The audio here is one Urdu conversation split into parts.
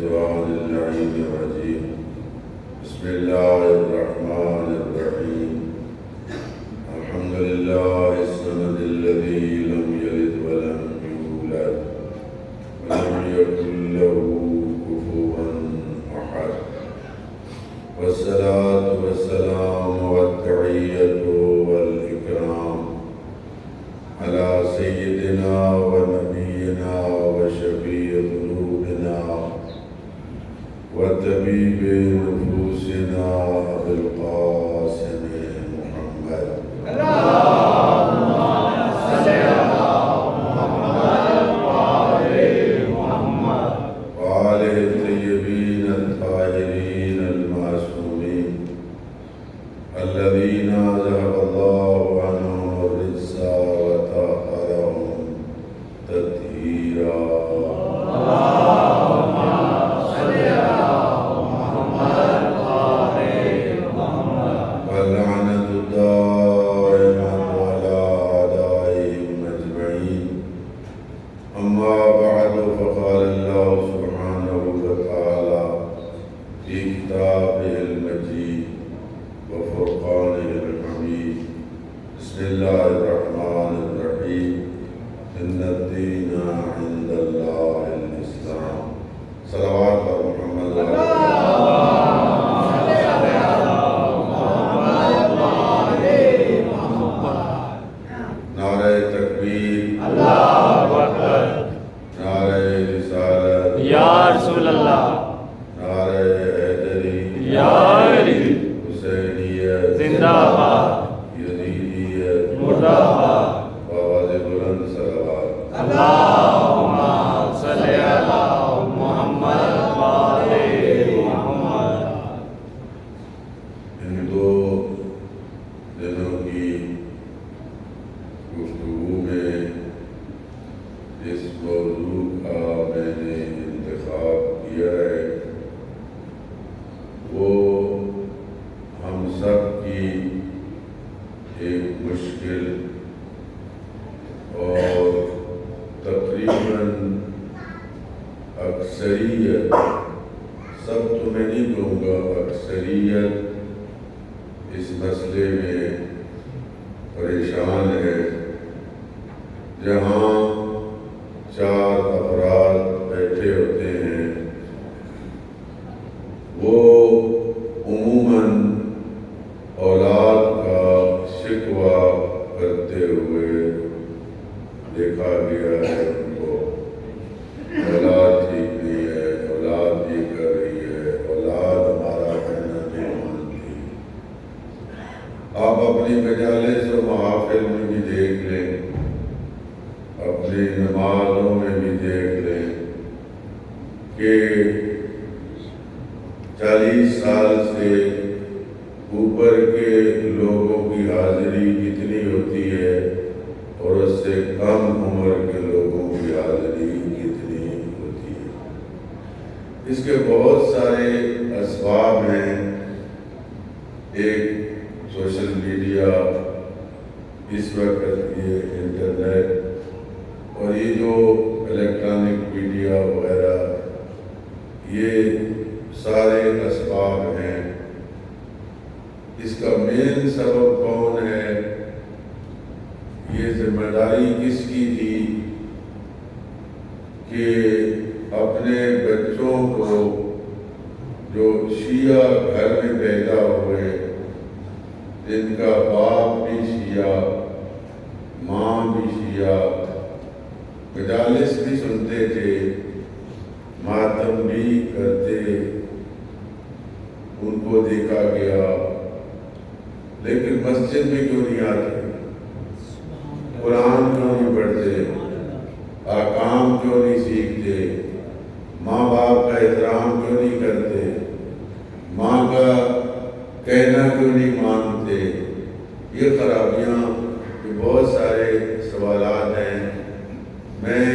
الشيطان اللعين الرجيم بسم الله الرحمن الرحيم الحمد لله الصمد الذي لم يلد ولم يولد ولم يكن له كفوا أحد والصلاة والسلام والتحية والإكرام على سيدنا ونبينا وشفيع ذنوبنا وطبيب نفوسنا أبي القاسم محمد اللهم صل على محمد وآل محمد وآله الطيبين الطاهرين المعصومين الذين ذهب الله عنهم الرجس وطهرهم تطهيرا اللهم صل على محمد وآل محمد واللعنة الدائمة على أعدائهم أجمعين أما بعد فقال الله سبحانه وتعالى في كتابه المجيد وفرقانه الحميد بسم الله الرحمن الرحيم إن الدين عند الله الإسلام صلوات محمد وعلى آله. نعرہ تکبیر اللہ اکبر نعرہ رسالت یا رسول اللہ نعرہ حیدری یا علی حسینیت زندہ باد یزیدیت مردہ باد آواز بلند صلوات اللہم صل علی محمد وآل محمد. ان دو دنوں کی گفتگو میں جس موضوع کا میں نے انتخاب کیا ہے وہ ہم سب کی ایک مشکل اور تقریباً اکثریت، سب تو میں نہیں کہوں گا، اکثریت اس مسئلے میں پریشان ہے. جہاں چار افراد بیٹھے ہوتے ہیں وہ عموماً اولاد کا شکوہ کرتے ہوئے دیکھا گیا ہے. ان کو اولاد ٹھیک نہیں ہے، اولاد یہ کر رہی ہے، اولاد ہمارا کہنا نہیں مانتی. آپ اپنی مجالس و محافل میں بھی دیکھ لیں، اپنی نمازوں میں بھی دیکھ لیں کہ 40 سال سے اوپر کے لوگوں کی حاضری کتنی ہوتی ہے اور اس سے کم عمر کے لوگوں کی حاضری کتنی ہوتی ہے. اس کے بہت سارے اسباب ہیں. ایک سوشل میڈیا، اس وقت یہ انٹرنیٹ اور یہ جو الیکٹرانک میڈیا وغیرہ، یہ سارے اسباب ہیں. اس کا مین سبب کون ہے؟ یہ ذمہ داری کس کی تھی کہ اپنے بچوں کو جو شیعہ گھر میں پیدا ہوئے، جن کا باپ بھی شیعہ، ماں بھی شیعہ، مجالس بھی سنتے تھے، ماتم بھی کرتے، ان کو دیکھا گیا، لیکن مسجد میں کیوں نہیں آتے؟ قرآن کیوں نہیں پڑھتے؟ احکام کیوں نہیں سیکھتے؟ ماں باپ کا احترام کیوں نہیں کرتے؟ ماں کا کہنا کیوں نہیں مانتے؟ یہ خرابیاں، یہ بہت سارے سوالات ہیں. میں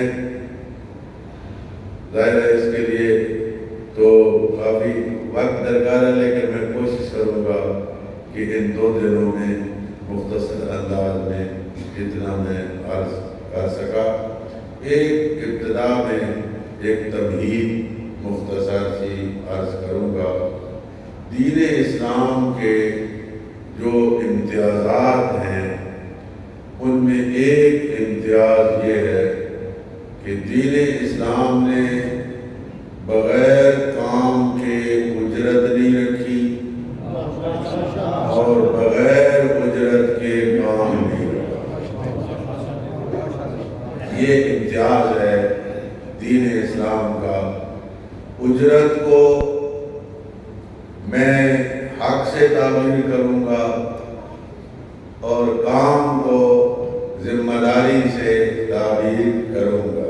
ظاہر ہے اس کے لیے تو کافی وقت درکار ہے، لیکن میں کوشش کروں گا کہ ان 2 دنوں میں مختصر انداز میں جتنا میں عرض کر سکا. ایک ابتدا میں ایک تمہید مختصر سی عرض کروں گا۔ دین اسلام کے جو امتیازات ہیں ان میں ایک امتیاز یہ ہے کہ دین اسلام نے بغیر کام کے اجرت نہیں رکھی اور بغیر اجرت کے کام نہیں رکھا۔ یہ امتیاز ہے دین اسلام کا۔ اجرت کو میں حق سے تعبیر کروں گا اور کام کو ذمہ داری سے تعبیر کروں گا۔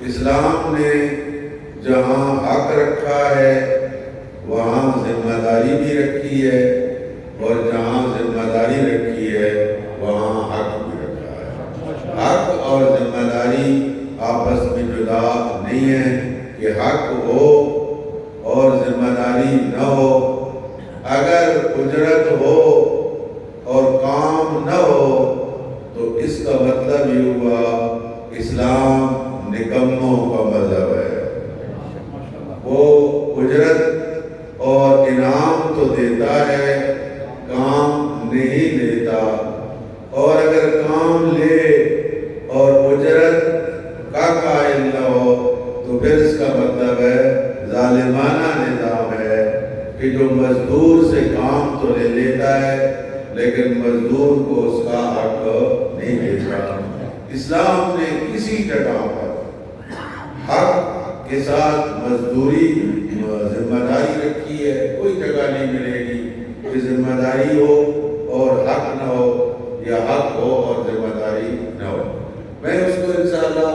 اسلام نے جہاں حق رکھا ہے وہاں ذمہ داری بھی رکھی ہے، اور جہاں ذمہ داری رکھی ہے وہاں حق بھی رکھا ہے۔ حق اور ذمہ داری آپس میں جدا نہیں ہے کہ حق ہو اور ذمہ داری نہ ہو۔ اگر اجرت ہو اور کام نہ ہو تو اس کا مطلب یہ ہوا اسلام نکموں کا مذہب ہے۔ وہ اجرت اور انعام تو دیتا ہے، کام نہیں لیتا، اور اگر کام لے اور اجرت کا قائل نہ ہو تو پھر اس کا مطلب ہے ظالمانہ نظام ہے کہ جو مزدور سے کام تو لے لیتا ہے لیکن مزدور کو اس کا حق نہیں دیتا۔ اسلام نے کسی جگہ پر حق کے ساتھ مزدوری ذمہ داری رکھی ہے، کوئی جگہ نہیں ملے گی کہ ذمہ داری ہو اور حق نہ ہو یا حق ہو اور ذمہ داری نہ ہو۔ میں اس کو انشاءاللہ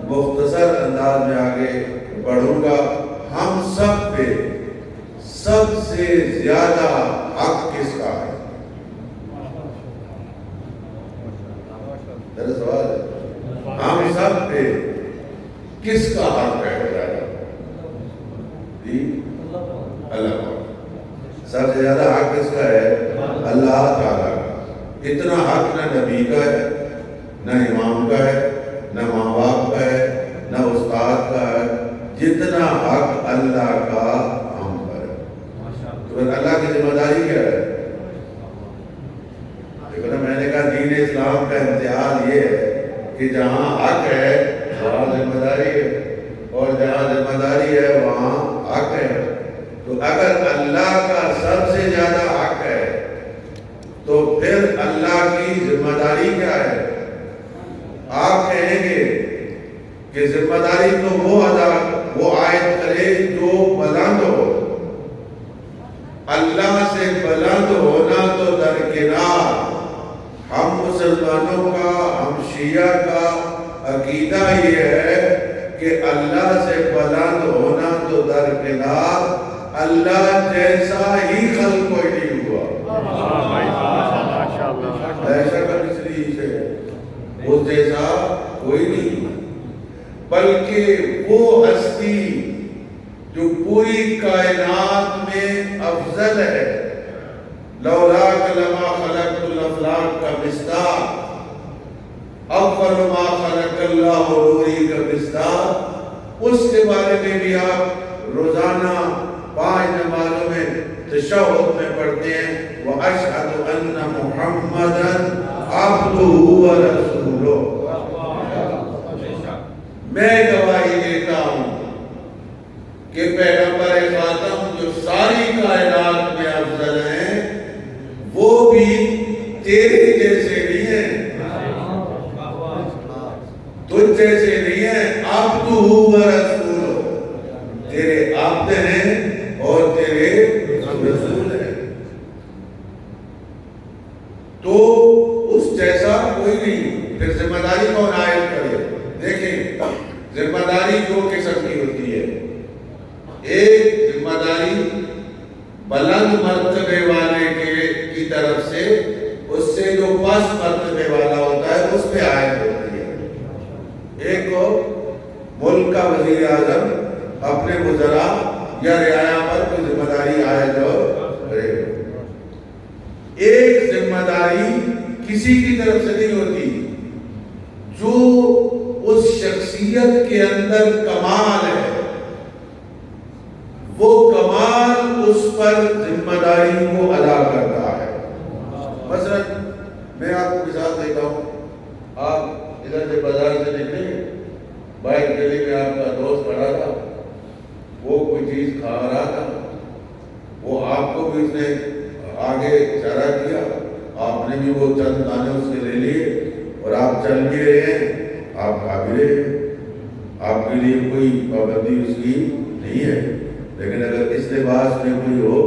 مختصر انداز میں آگے پڑھوں گا۔ ہم سب پہ سب سے زیادہ حق کس کا ہے؟ میرا سوال ہے، ہم سب پہ کس کا حق ہے؟ اللہ کا۔ سب سے زیادہ حق کس کا ہے؟ اللہ تعالیٰ کا۔ اتنا حق نہ نبی کا ہے، نہ امام کا ہے، نہ ماں باپ کا ہے، نہ استاد کا ہے، جتنا حق اللہ کا ہم پر ہے۔ تو پھر اللہ کی ذمہ داری کیا ہے؟ دیکھو نا، میں نے کہا دین اسلام کا امتیاز یہ ہے کہ جہاں حق ہے وہاں ذمہ داری ہے، اور جہاں ذمہ داری ہے وہاں حق ہے۔ تو اگر اللہ کا سب سے زیادہ حق ہے تو پھر اللہ کی ذمہ داری کیا ہے؟ آپ کہیں گے کہ ذمہ داری تو وہ عائد کرے جو بلند ہو۔ اللہ سے بلند ہونا تو درکنار۔ ہم مسلمانوں کا، ہم شیعہ کا عقیدہ یہ ہے کہ اللہ سے بلند ہونا تو درکنار، اللہ جیسا ہی خلق کوئی نہیں ہوا۔ ایسا کا مصری سے اس جیسا کوئی نہیں، بلکہ وہ ہستی جو پوری کائنات میں افضل ہے۔ لولاک لما خلقت الافلاک کا مصداق، اول ما خلق اللہ نوری کا مصداق، اس کے بارے میں بھی آپ روزانہ 5 نمازوں میں تشہد میں پڑھتے ہیں، وَأَشْهَدُ أَنَّ مُحَمَّدًا عَبْدُهُ وَرَسُولُهُ۔ میں گواہی دیتا ہوں کہ پیغمبر خاتم جو ساری کائنات میں افضل ہیں وہ بھی تیرے جیسے نہیں ہیں، تجھ جیسے نہیں ہیں، عبدہ ورسولہ، تیرے عبد ہیں اور تیرے رسول ہیں۔ تو اس جیسا کوئی نہیں۔ پھر ذمہ داری کون عائد کرے؟ دیکھیں، ذمہ داری 2 قسم کی ہوتی ہے۔ ایک ذمہ داری بلند مرتبے والے کی طرف سے، اس سے جو پس مرتبے والا ہوتا ہے اس پہ عائد ہوتی ہے۔ ایک کو ملک کا وزیر اعظم اپنے وزراء یا رعایا پر کوئی ذمہ داری عائد کرے۔ ایک ذمہ داری کسی کی طرف سے نہیں ہوتی، جو اس شخصیت کے اندر کمال ہے، اس پر ذمہ داری کو ادا کرتا ہے۔ مثلا میں آپ کو مثال دیتا ہوں، آپ ادھر سے بازار سے نکلے، باہر گلی میں آپ کا دوست کھڑا تھا، وہ کوئی چیز کھا رہا تھا، وہ آپ کو بھی اس نے آگے اشارہ کیا، آپ نے بھی وہ چند دانے اس سے لے لیے اور آپ چل بھی رہے ہیں، آپ کھا بھی رہے ہیں، آپ کے لیے کوئی پابندی اس کی نہیں ہے۔ لیکن اگر اس لباس میں کوئی ہو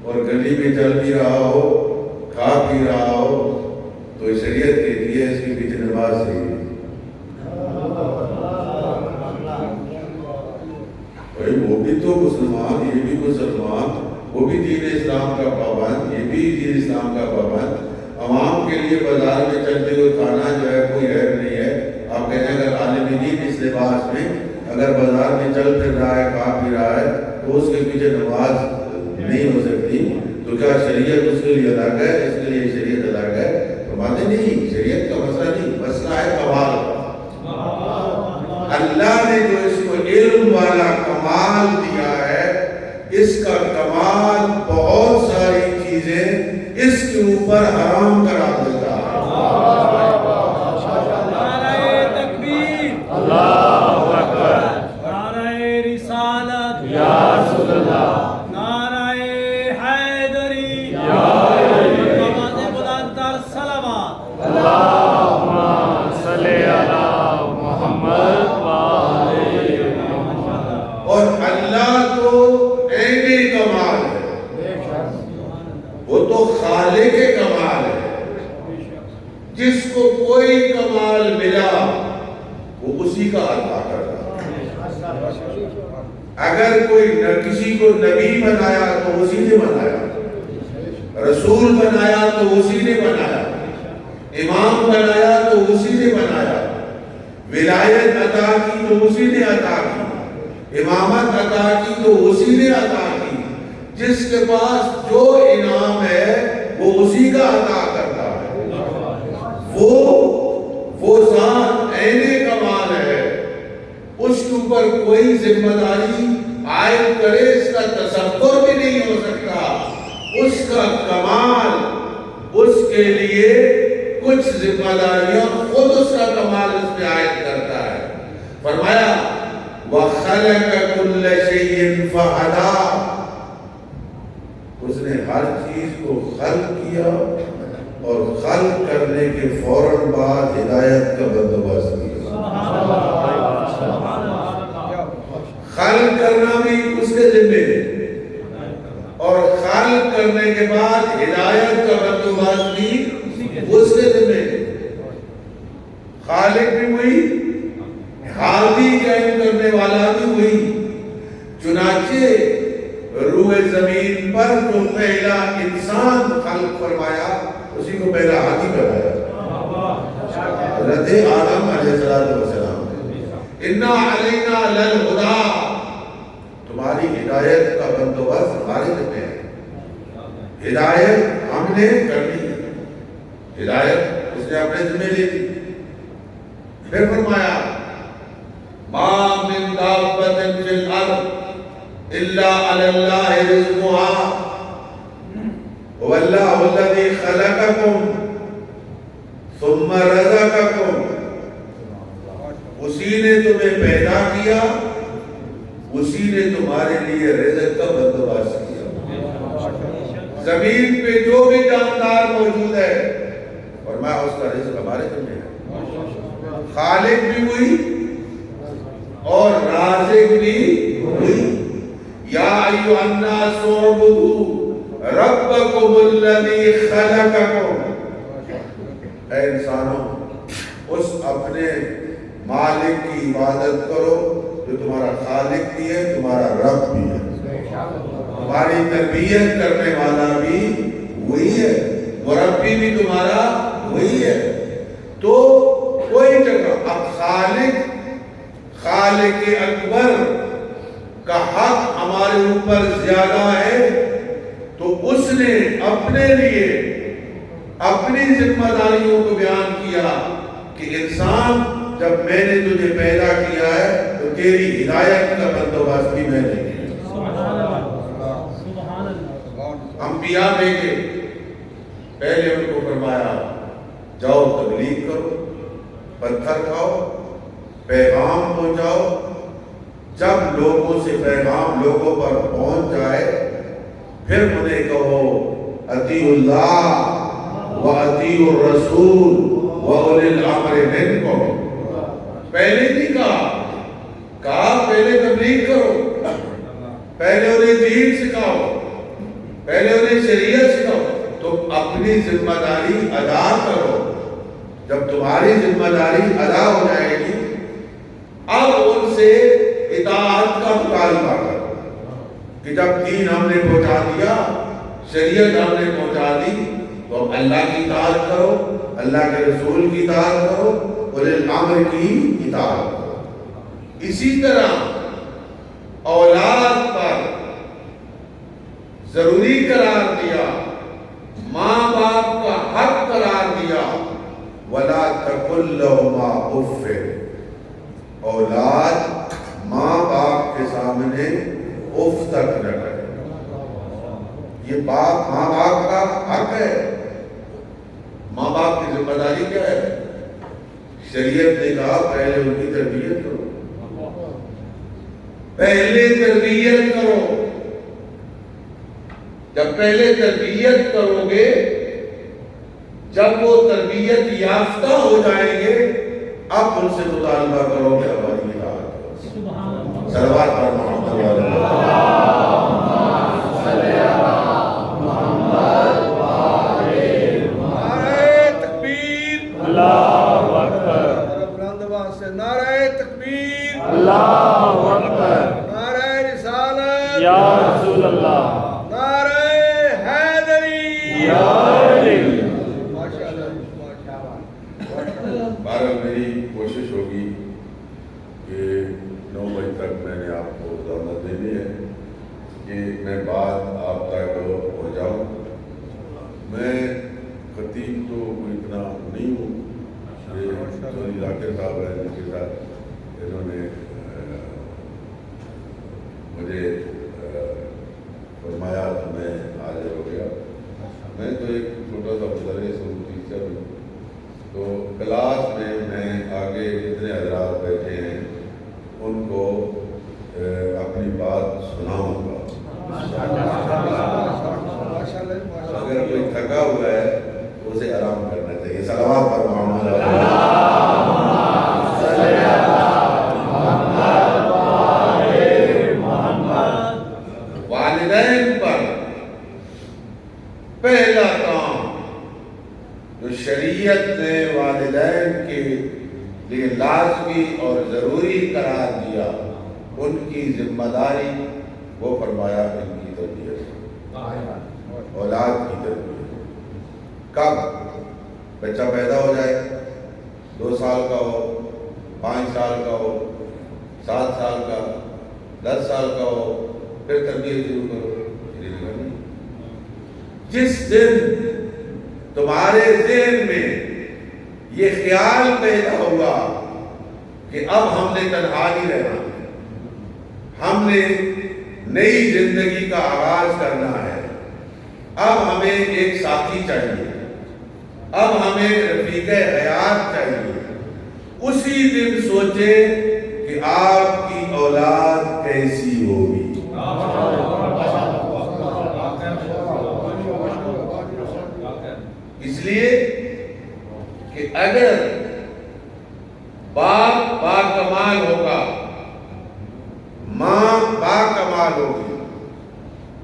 اور گلی میں چل بھی رہا ہو، کھا پی رہا ہو، تو شریعت کہتی ہے اس کے پیچھے نماز صحیح ہے۔ بھائی وہ بھی تو مسلمان، یہ بھی مسلمان، وہ بھی دین اسلام کا پابند، یہ بھی دین اسلام کا پابند۔ عوام کے لیے بازار میں چلتے ہوئے کھانا جو ہے کوئی عیب نہیں ہے۔ آپ کہتے ہیں اگر عالم دین اس لباس میں اگر بازار میں چل پھر رہا ہے، کھا پی رہا ہے، تو اس کے پیچھے نماز نہیں ہو سکتی، تو کیا شریعت اس کے لیے الگ ہے؟ اس کے لیے شریعت الگ ہے؟ تو باتیں نہیں، شریعت کا مسئلہ نہیں، مسئلہ ہے کمال کا۔ اللہ نے جو اس کو علم والا کمال دیا ہے، اس کا کمال بہت ساری چیزیں اس کے اوپر حرام کرا دیتا ہے۔ نعرہ تکبیر، اللہ اکبر، نعرہ رسالت، یا رسول اللہ، نعرہ حیدری، یا آواز بلند تر صلوات۔ اللہم صلی علی محمد وآلِ محمد۔ اور اللہ تو عین کمال ہے، وہ تو خالق کمال ہے۔ جس کو کوئی کمال ملا وہ اسی کا عطا کرتا ہے۔ اگر کوئی کسی کو نبی بنایا تو اسی نے بنایا، رسول بنایا تو اسی نے بنایا، امام بنایا تو اسی نے بنایا، ولایت عطا کی تو اسی نے عطا کی، امامت عطا کی تو اسی نے عطا کی۔ جس کے پاس جو انعام ہے وہ اسی کا عطا کرتا ہے۔ وہ ذات عین کمال ہے، اس کے اوپر کوئی ذمہ داری عائد کرے اس کا تصور بھی نہیں ہو سکتا۔ اس کا کمال، اس کے لیے کچھ ذمہ داریاں خود اس کا کمال اس پہ عائد کرتا ہے۔ فرمایا وَخَلَقَ كُلَّ شَيْءٍ فَهَدَاهُ، اس نے ہر چیز کو خلق کیا اور خلق کرنے کے فوراً بعد ہدایت کا بندوبست کیا۔ خلق کرنا بھی اس کے ذمہ ہے اور خلق کرنے کے بعد ہدایت کا بندوبست بھی اس کے ذمہ ہے۔ خالق بھی وہی، ہادی قائم کرنے والا بھی وہی۔ چنانچہ روح زمین پر جو پہلا انسان خلق فرمایا اسی کو پہلا ہادی بنایا، حضرت آدم علیہ السلام۔ اِنَّا عَلَيْنَا لَلْهُدَىٰ، تمہاری ہدایت کا بندوبست ہمارے ذمہ ہے۔ ہدایت ہم نے کرنی ہے، ہدایت اس نے اپنے ذمہ لے دی۔ پھر فرمایا مَا مِن دَابَّةٍ فِي الْأَرْضِ إِلَّا عَلَى اللَّهِ رِزْقُهَا هُوَ اللَّهُ الَّذِي خَلَقَكُمْ ثُمَّ رَزَقَكُمْ، اسی نے تمہیں پیدا کیا، اسی نے تمہارے لیے رزق کا بندوبست کیا۔ زمین پہ جو بھی جاندار موجود ہے فرمایا اس کا رزق ہمارے ذمہ ہے۔ خالق بھی وہی اور رازق بھی وہی۔ یا ایھا الناس اعبدوا ربکم الذی خلقکم، اے انسانوں اس اپنے مالک کی عبادت کرو جو تمہارا خالق بھی ہے، تمہارا رب بھی ہے، تمہاری تربیت کرنے والا بھی وہی ہے، مربی بھی تمہارا وہی ہے۔ تو کوئی جگہ اب خالق اکبر کا حق ہمارے اوپر زیادہ ہے تو اس نے اپنے لیے اپنی ذمہ داریوں کو بیان کیا کہ انسان جب میں نے تجھے پیدا کیا ہے تو تیری ہدایت کا بندوبست بھی میں نے کیا۔ انبیاء بھیجے، پہلے ان کو فرمایا جاؤ تبلیغ کرو، پتھر کھاؤ، پیغام پہنچاؤ، جب لوگوں سے پیغام لوگوں پر پہنچ جائے پھر انہیں کہو اطیعوا اللہ و اطیعوا الرسول و اولی الامر منکم۔ پہلے نہیں کہا پہلے تبلیغ کرو، پہلے انہیں دین سکھاؤ، پہلے انہیں شریعت سکھاؤ، تم اپنی ذمہ داری ادا کرو۔ جب تمہاری ذمہ داری ادا ہو جائے گی اب ان سے اطاعت کا مطالبہ کرو کہ جب دین ہم نے پہنچا دیا، شریعت ہم نے پہنچا دی، تو اب اللہ کی اطاعت کرو، اللہ کے رسول کی اطاعت کرو، اولی الامر کی اطاعت کرو۔ اسی طرح اولاد پر ضروری قرار دیا، ماں باپ کا حق قرار دیا، وَلَا تَقُلْ لَهُمَا اُفٍّ، اولاد ماں باپ کے سامنے اف تک نہ کرے۔ یہ ماں باپ کا حق ہے۔ ماں باپ کی ذمہ داری کیا ہے؟ شریعت نے کہا پہلے ان کی تربیت کرو، پہلے تربیت کرو۔ جب پہلے تربیت کرو گے، جب وہ تربیت یافتہ ہو جائیں گے اب ان سے مطالبہ کرو کہ ہماری اطاعت کرو۔ صلوات پر محمد صلی اللہ اللہ اکبر، نعرہ تکبیر، اللہ اکبر، نعرہ رسالت، یا رسول اللہ، نعرہ حیدری، یا علی۔ بہرحال میری کوشش ہوگی کہ 9 بجے تک میں نے آپ کو اجازت دینی ہے کہ میں بات آپ تک پہنچاؤں۔ میں خطیب تو اتنا نہیں ہوں، چودھری ذاکر صاحب ہیں جن کے ساتھ انہوں نے مجھے فرمایا تو میں حاضر ہو گیا۔ میں تو ایک چھوٹا سا مدرس ہوں، ٹیچر ہوں، تو کلاس میں آگے جتنے حضرات بیٹھے ہیں ان کو اپنی بات سناؤں گا۔ اگر کوئی تھکا ہوا ہے اسے آرام کرنا چاہیے۔ صلوات پر محمد والدین پر پہلا کام جو شریعت نے والدین کے لیے لازمی اور ضروری قرار دیا، ان کی ذمہ داری وہ فرمایا ان کی تربیت، اولاد کی تربیت۔ کب بچہ پیدا ہو جائے، 2 سال کا ہو، 5 سال کا ہو، 7 سال کا، 10 سال کا ہو، پھر تربیت شروع کرو۔ جس دن تمہارے ذہن میں یہ خیال پیدا ہوا کہ اب ہم نے تنہا نہیں رہنا، ہم نے نئی زندگی کا آغاز کرنا ہے، اب ہمیں ایک ساتھی چاہیے، اب ہمیں رفیق حیات چاہیے، اسی دن سوچیں کہ آپ کی اولاد کیسی ہوگی۔ اس لیے کہ اگر باپ باکمال ہوگا، ماں باکمال ہوگی،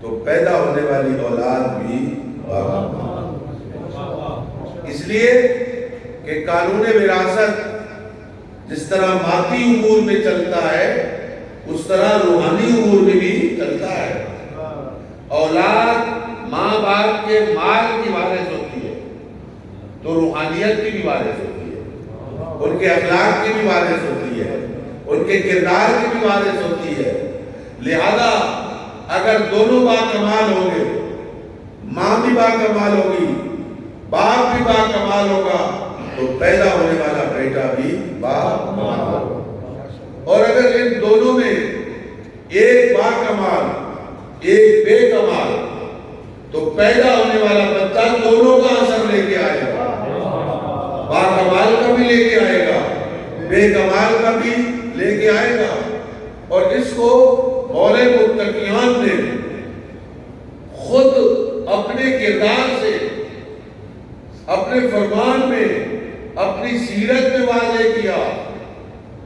تو پیدا ہونے والی اولاد بھی باکمال ہوگی۔ اس لیے کہ قانون وراثت جس طرح مادی امور میں چلتا ہے اس طرح روحانی امور میں بھی چلتا ہے۔ اولاد ماں باپ کے مال کی وارث ہوتی ہے تو روحانیت کی بھی وارث ہوتی ہے، ان کے اخلاق کی بھی وارث ہوتی ہے، ان کے کردار کی بھی وارث ہوتی ہے۔ لہذا اگر دونوں باکمال ہوں گے، ماں بھی باکمال ہوگی، باپ بھی باکمال ہوگا، تو پیدا ہونے والا بیٹا بھی باکمال ہوگا۔ اور اگر ان دونوں میں ایک باکمال ایک بے کمال، تو پیدا ہونے والا بچہ دونوں کا اثر لے کے آئے گا، باکمال کا بھی لے کے آئے گا، بے کمال کا بھی لے کے آئے گا۔ اور اس کو مولا متقیان نے خود اپنے کردار سے، اپنے فرمان میں، اپنی سیرت میں واضح کیا۔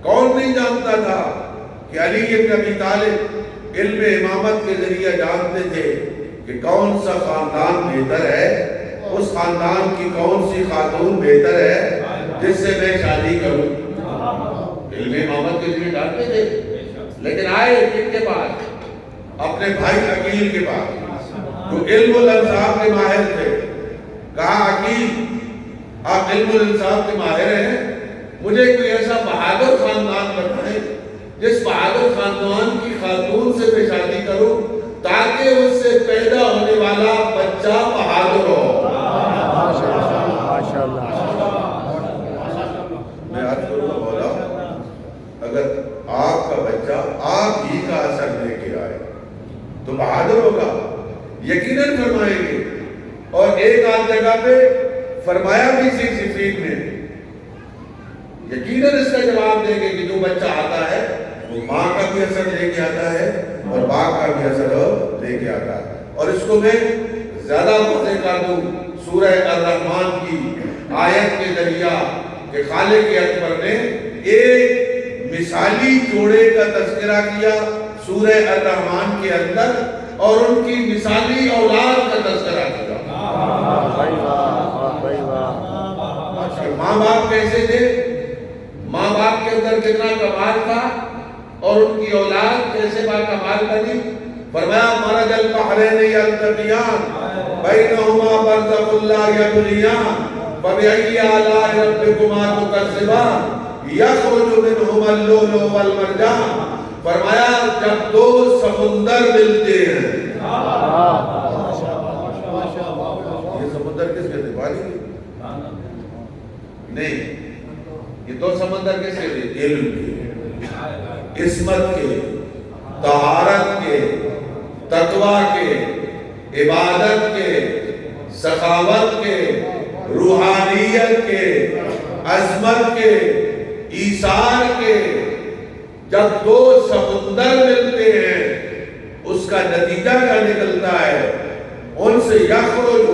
کون نہیں جانتا تھا کہ علی ابن ابی طالب علم امامت کے ذریعے جانتے تھے کہ کون سا خاندان بہتر ہے، اس خاندان کی کون سی خاتون بہتر ہے جس سے میں شادی کروں۔ علم امامت کے ذریعے جانتے تھے، لیکن آئے کن کے پاس؟ اپنے بھائی عقیل کے پاس، جو علم الانصاب کے ماہر تھے۔ کہا عقیل، آپ علم الانصاب کے ماہر ہیں، مجھے کوئی ایسا بہادر خاندان بتائیں جس بہادر خاندان کی خاتون سے میں شادی کروں تاکہ اس سے پیدا ہونے والا بچہ بہادر ہو۔ میں آج کروں گا مولا، اگر آپ کا بچہ آپ ہی کا اثر لے کے آئے تو بہادر ہوگا، یقیناً فرمائیں گے۔ اور ایک آدھ جگہ پہ فرمایا بھی صفین میں، یقیناً اس کا جواب دیں گے کہ جو بچہ آتا ہے وہ ماں کا بھی اثر لے کے آتا ہے اور باپ کا بھی اثر لے کے آتا ہے۔ اور اس کو میں زیادہ واضح کر دوں، سورہ الرحمن کی آیت کے ذریعہ کہ خالق اکبر نے ایک مثالی جوڑے کا تذکرہ کیا سورہ الرحمن کے اندر، اور ان کی مثالی اولاد کا تذکرہ کیا۔ ماں باپ کیسے تھے، ماں باپ کے اندر کتنا کمال تھا، اور ان کی اولاد کیسے با کمال بنی۔ فرمایا مرج البحرین یلتقیان بینہما برزخ لا یبغیان فبأی آلاء ربکما تکذبان یخرج منہما اللؤلؤ والمرجان۔ فرمایا جب دو سمندر ملتے ہیں، یہ سمندر کس کے تھے؟ پانی کے نہیں، یہ دو سمندر کس کے تھے؟ علم کے، عصمت کے، طہارت کے، تقوی کے، عبادت کے، سخاوت کے، روحانیت کے، عظمت کے، ایثار کے۔ جب دو سمندر ملتے ہیں اس کا نتیجہ کیا نکلتا ہے؟ ان سے یخرج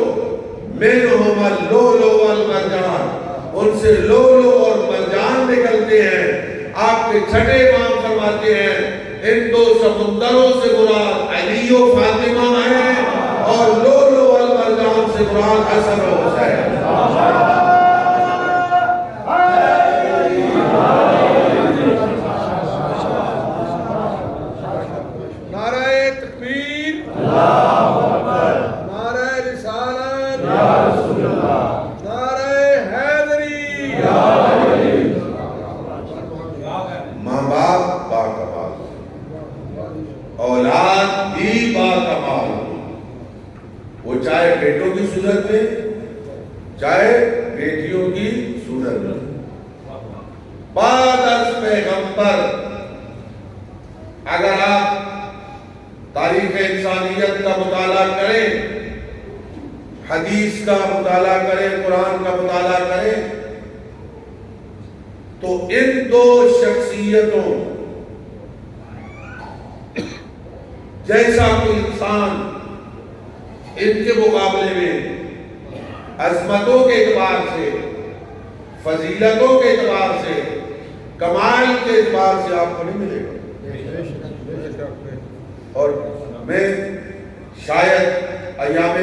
منہما اللؤلؤ والمرجان، ان سے لؤلؤ اور مرجان نکلتے ہیں۔ آپ کے چھٹے امام فرماتے ہیں ان دو سمندروں سے مراد علی و فاطمہ ہیں، اور لؤلؤ والمرجان سے مراد حسن و حسین۔ نعرہ تکبیر، نعرہ رسالت، نعرہ حیدری۔ ماں باپ باکمال، اولاد بھی باکمال، وہ چاہے بیٹوں کی صورت میں چاہے بیٹیوں کی صورت میں۔ بعد از پیغمبر اگر آپ تاریخ انسانیت کا مطالعہ کریں، حدیث کا مطالعہ کریں، قرآن کا مطالعہ کریں، تو ان دو شخصیتوں جیسا کوئی انسان ان کے مقابلے میں عظمتوں کے اعتبار سے، فضیلتوں کے اعتبار سے، کمال کے اعتبار سے آپ کو نہیں ملے گا۔ اور میں شاید ایام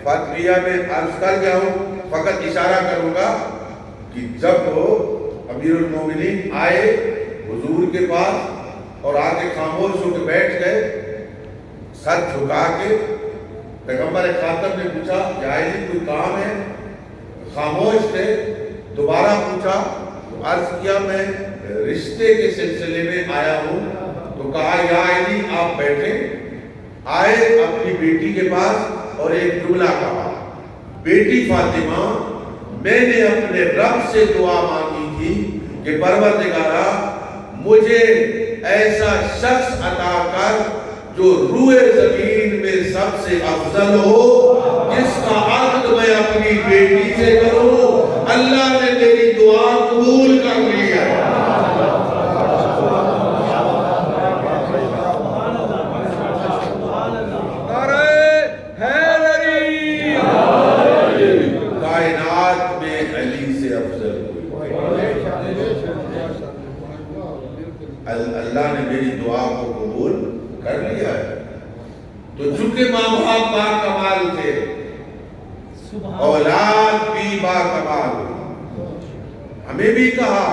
فاطمیہ میں عرض کر گیا ہوں، فقط اشارہ کروں گا کہ جب وہ امیر المومنین آئے حضور کے پاس اور آگے خاموش ہو کے بیٹھ گئے، سر جھکا کے، پیغمبر خاتم نے پوچھا یا علی کوئی کام ہے؟ خاموش تھے۔ دوبارہ پوچھا تو عرض کیا میں رشتے کے سلسلے میں آیا ہوں۔ تو کہا یا علی آپ بیٹھیں۔ آئے اپنی بیٹی کے پاس اور ایک جملہ کہا، بیٹی فاطمہ میں نے اپنے رب سے دعا مانگی تھی کہ پروردگارا مجھے ایسا شخص عطا کر جو روئے زمین میں سب سے افضل ہو اپنی بیٹی سے کروں، اللہ نے میری دعا قبول کر لی ہے۔ نعرہ حیدری، کائنات میں علی سے افضل کوئی اللہ نے میری دعا کو قبول کر لیا ہے۔ تو چونکہ ماں باپ با کمال تھے، اولاد بھی با کمال، ہمیں بھی کہا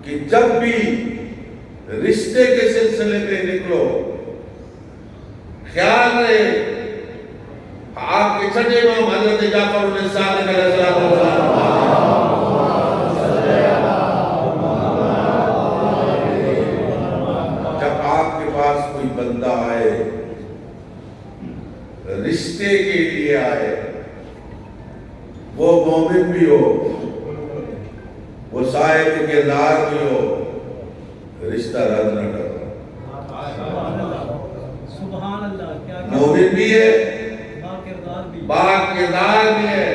کہ جب بھی رشتے کے سلسلے میں نکلو، خیال رہے آپ کے چھٹے امام حضرت جعفر بن صادق علیہ السلام، جب آپ کے پاس کوئی بندہ آئے، رشتے کے لیے آئے، وہ مومن بھی ہو، وہ صاحب کردار بھی ہو، رشتہ رد نہ کرو۔ مومن بھی ہے، با کردار بھی ہے،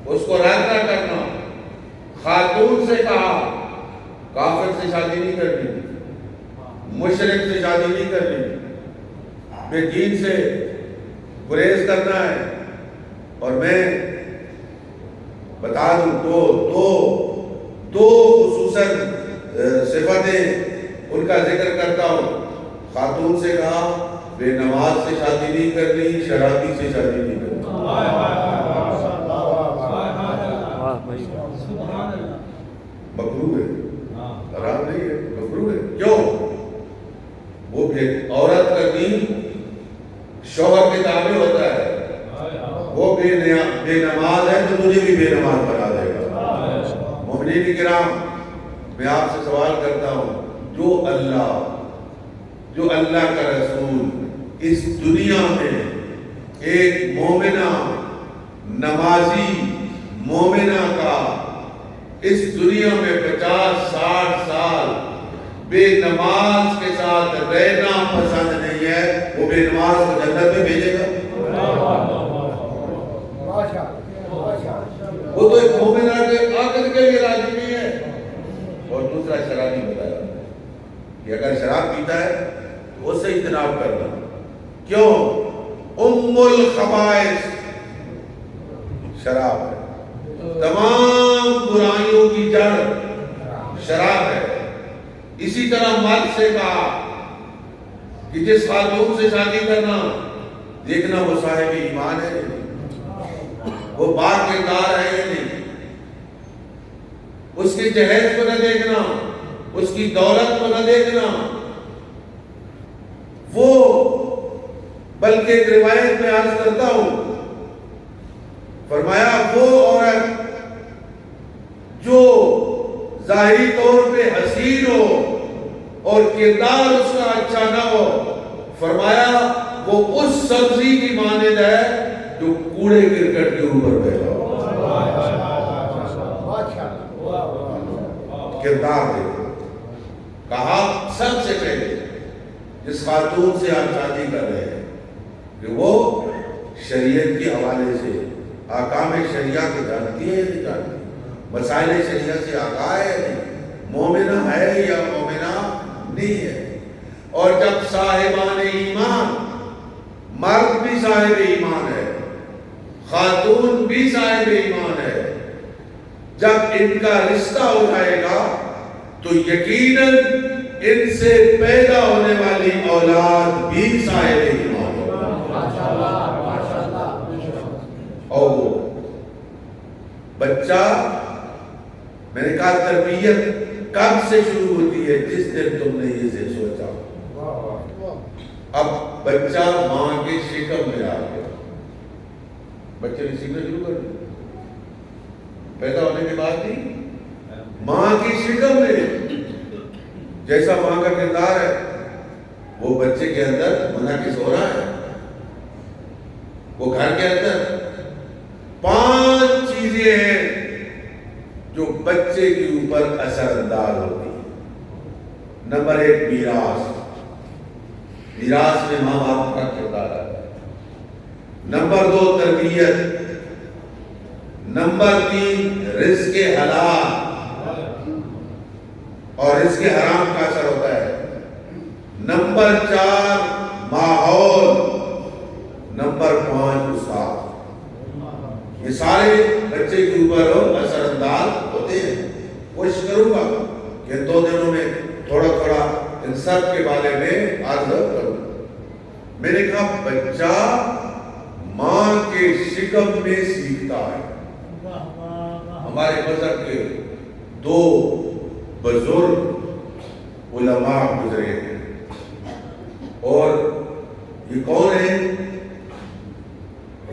اس کو رد نہ کرنا۔ خاتون سے کہا کافر سے شادی نہیں کرنی، مشرک سے شادی نہیں کرنی، بے دین سے گریز کرنا ہے۔ اور میں بتا دوں دو خصوصاً صفتیں ان کا ذکر کرتا ہوں۔ خاتون سے کہا بے نماز سے شادی نہیں کرنی، شرابی سے شادی نہیں کرنی۔ مکروہ ہے، حرام نہیں ہے، مکروہ ہے۔ کیوں؟ وہ عورت کا دین شوہر کے تابع ہوتا ہے، وہ بے نماز ہے تو تجھے بھی بے نماز بنا دے گا۔ مومنین کرام، میں آپ سے سوال کرتا ہوں، جو اللہ کا رسول اس دنیا میں ایک مومنہ نمازی مومنہ کا اس دنیا میں 50-60 سال بے نماز کے ساتھ رہنا پسند نہیں ہے، وہ بے نماز کو جنت میں بھیجے گا؟ وہ تو ایک مومنہ کے عقد کے لیے راضی نہیں ہے۔ اور دوسرا شرابی بتایا کہ اگر شراب پیتا ہے تو اس سے اجتناب کرنا۔ کیوں؟ ام الخبائث شراب ہے، تمام برائیوں کی جڑ شراب ہے۔ اسی طرح مرد سے کہا کہ جس خاتون سے شادی کرنا، دیکھنا وہ صاحب ایمان ہے، وہ با کردار ہے یا نہیں، اس کے جہیز کو نہ دیکھنا، اس کی دولت کو نہ دیکھنا، وہ بلکہ ایک روایت میں عرض کرتا ہوں، فرمایا وہ عورت جو ظاہری طور پہ حسین ہو اور کردار اس کا اچھا نہ ہو، فرمایا وہ اس سبزی کی مانند ہے جو کوڑے کرکٹ کے اوپر پیدا ہو۔ کردار دیکھو۔ کہا سب سے پہلے جس خاتون سے آپ شادی کر رہے ہیں کہ وہ شریعت کے حوالے سے احکام شریعہ کو جانتی ہے یا نہیں جانتی، مسائل شریعہ سے آگاہ ہے یا نہیں، مومنہ ہے یا مومنہ نہیں ہے۔ اور جب صاحبان ایمان، مرد بھی صاحب ایمان ہے، خاتون بھی صاحب ایمان ہے، جب ان کا رشتہ ہو جائے گا تو یقیناً ان سے پیدا ہونے والی اولاد بھی صاحب ایمان ہوگا۔ اور وہ بچہ، میں نے کہا تربیت کب سے شروع ہوتی ہے؟ جس دن تم نے یہ سوچا۔ اب بچہ ماں کے شکم میں آ گیا، بچے نے سیکھنا شروع کر دیا، پیدا ہونے کے بعد نہیں، ماں کی شکم میں جیسا ماں کا کردار ہے وہ بچے کے اندر منعکس ہو رہا ہے۔ وہ گھر کے اندر 5 چیزیں ہیں جو بچے کے اوپر اثر انداز ہوتی ہیں۔ نمبر 1 میراث، میراث میں ماں باپ کا کردار آتا ہے۔ نمبر 2 تربیت، نمبر 3 رزق حلال اور رزق حرام کا اثر ہوتا ہے. نمبر 4 ماحول. نمبر 5 استاد. یہ سارے بچے کے اوپر اثر انداز ہوتے ہیں. کوشش کروں گا کہ 2 دنوں میں تھوڑا تھوڑا ان سب کے بارے میں عرض کروں. میں نے کہا بچہ ماں کے شکم میں سیکھتا ہے. ہمارے مذہب کے 2 بزرگ علماء گزرے ہیں اور یہ کون ہیں؟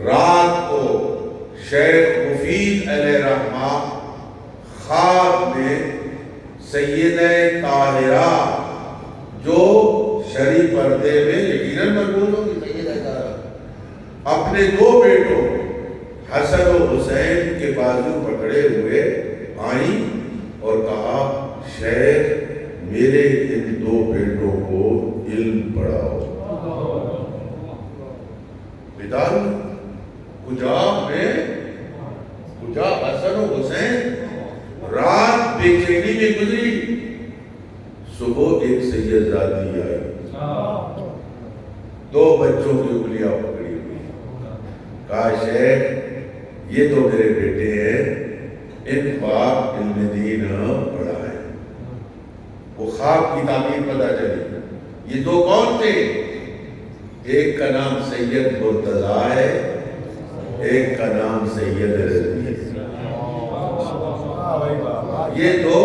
رات کو شیخ مفید علیہ رحمہ خواب میں سیدہ طاہرہ جو شرعی پردے میں یقیناً مقبول ہوگی سیدہ طاہرہ اپنے 2 بیٹوں حسن و حسین کے بازو پکڑے ہوئے آئیں اور کہا شیخ میرے ان 2 بیٹوں کو علم پڑھاؤ. بیدار کجا حسن و حسین رات بے چینی میں گزری. صبح ایک سید زادی آئی 2 بچوں کی انگلیاں پکڑی ہوئی. کہا شیخ یہ تو میرے بیٹے ہیں ان خواب علم دین پڑھا ہے. وہ خواب کی تعبیر پتہ چلی. یہ 2 کون تھے؟ ایک کا نام سید مرتضیٰ ہے ایک کا نام سید رضوی ہے. یہ 2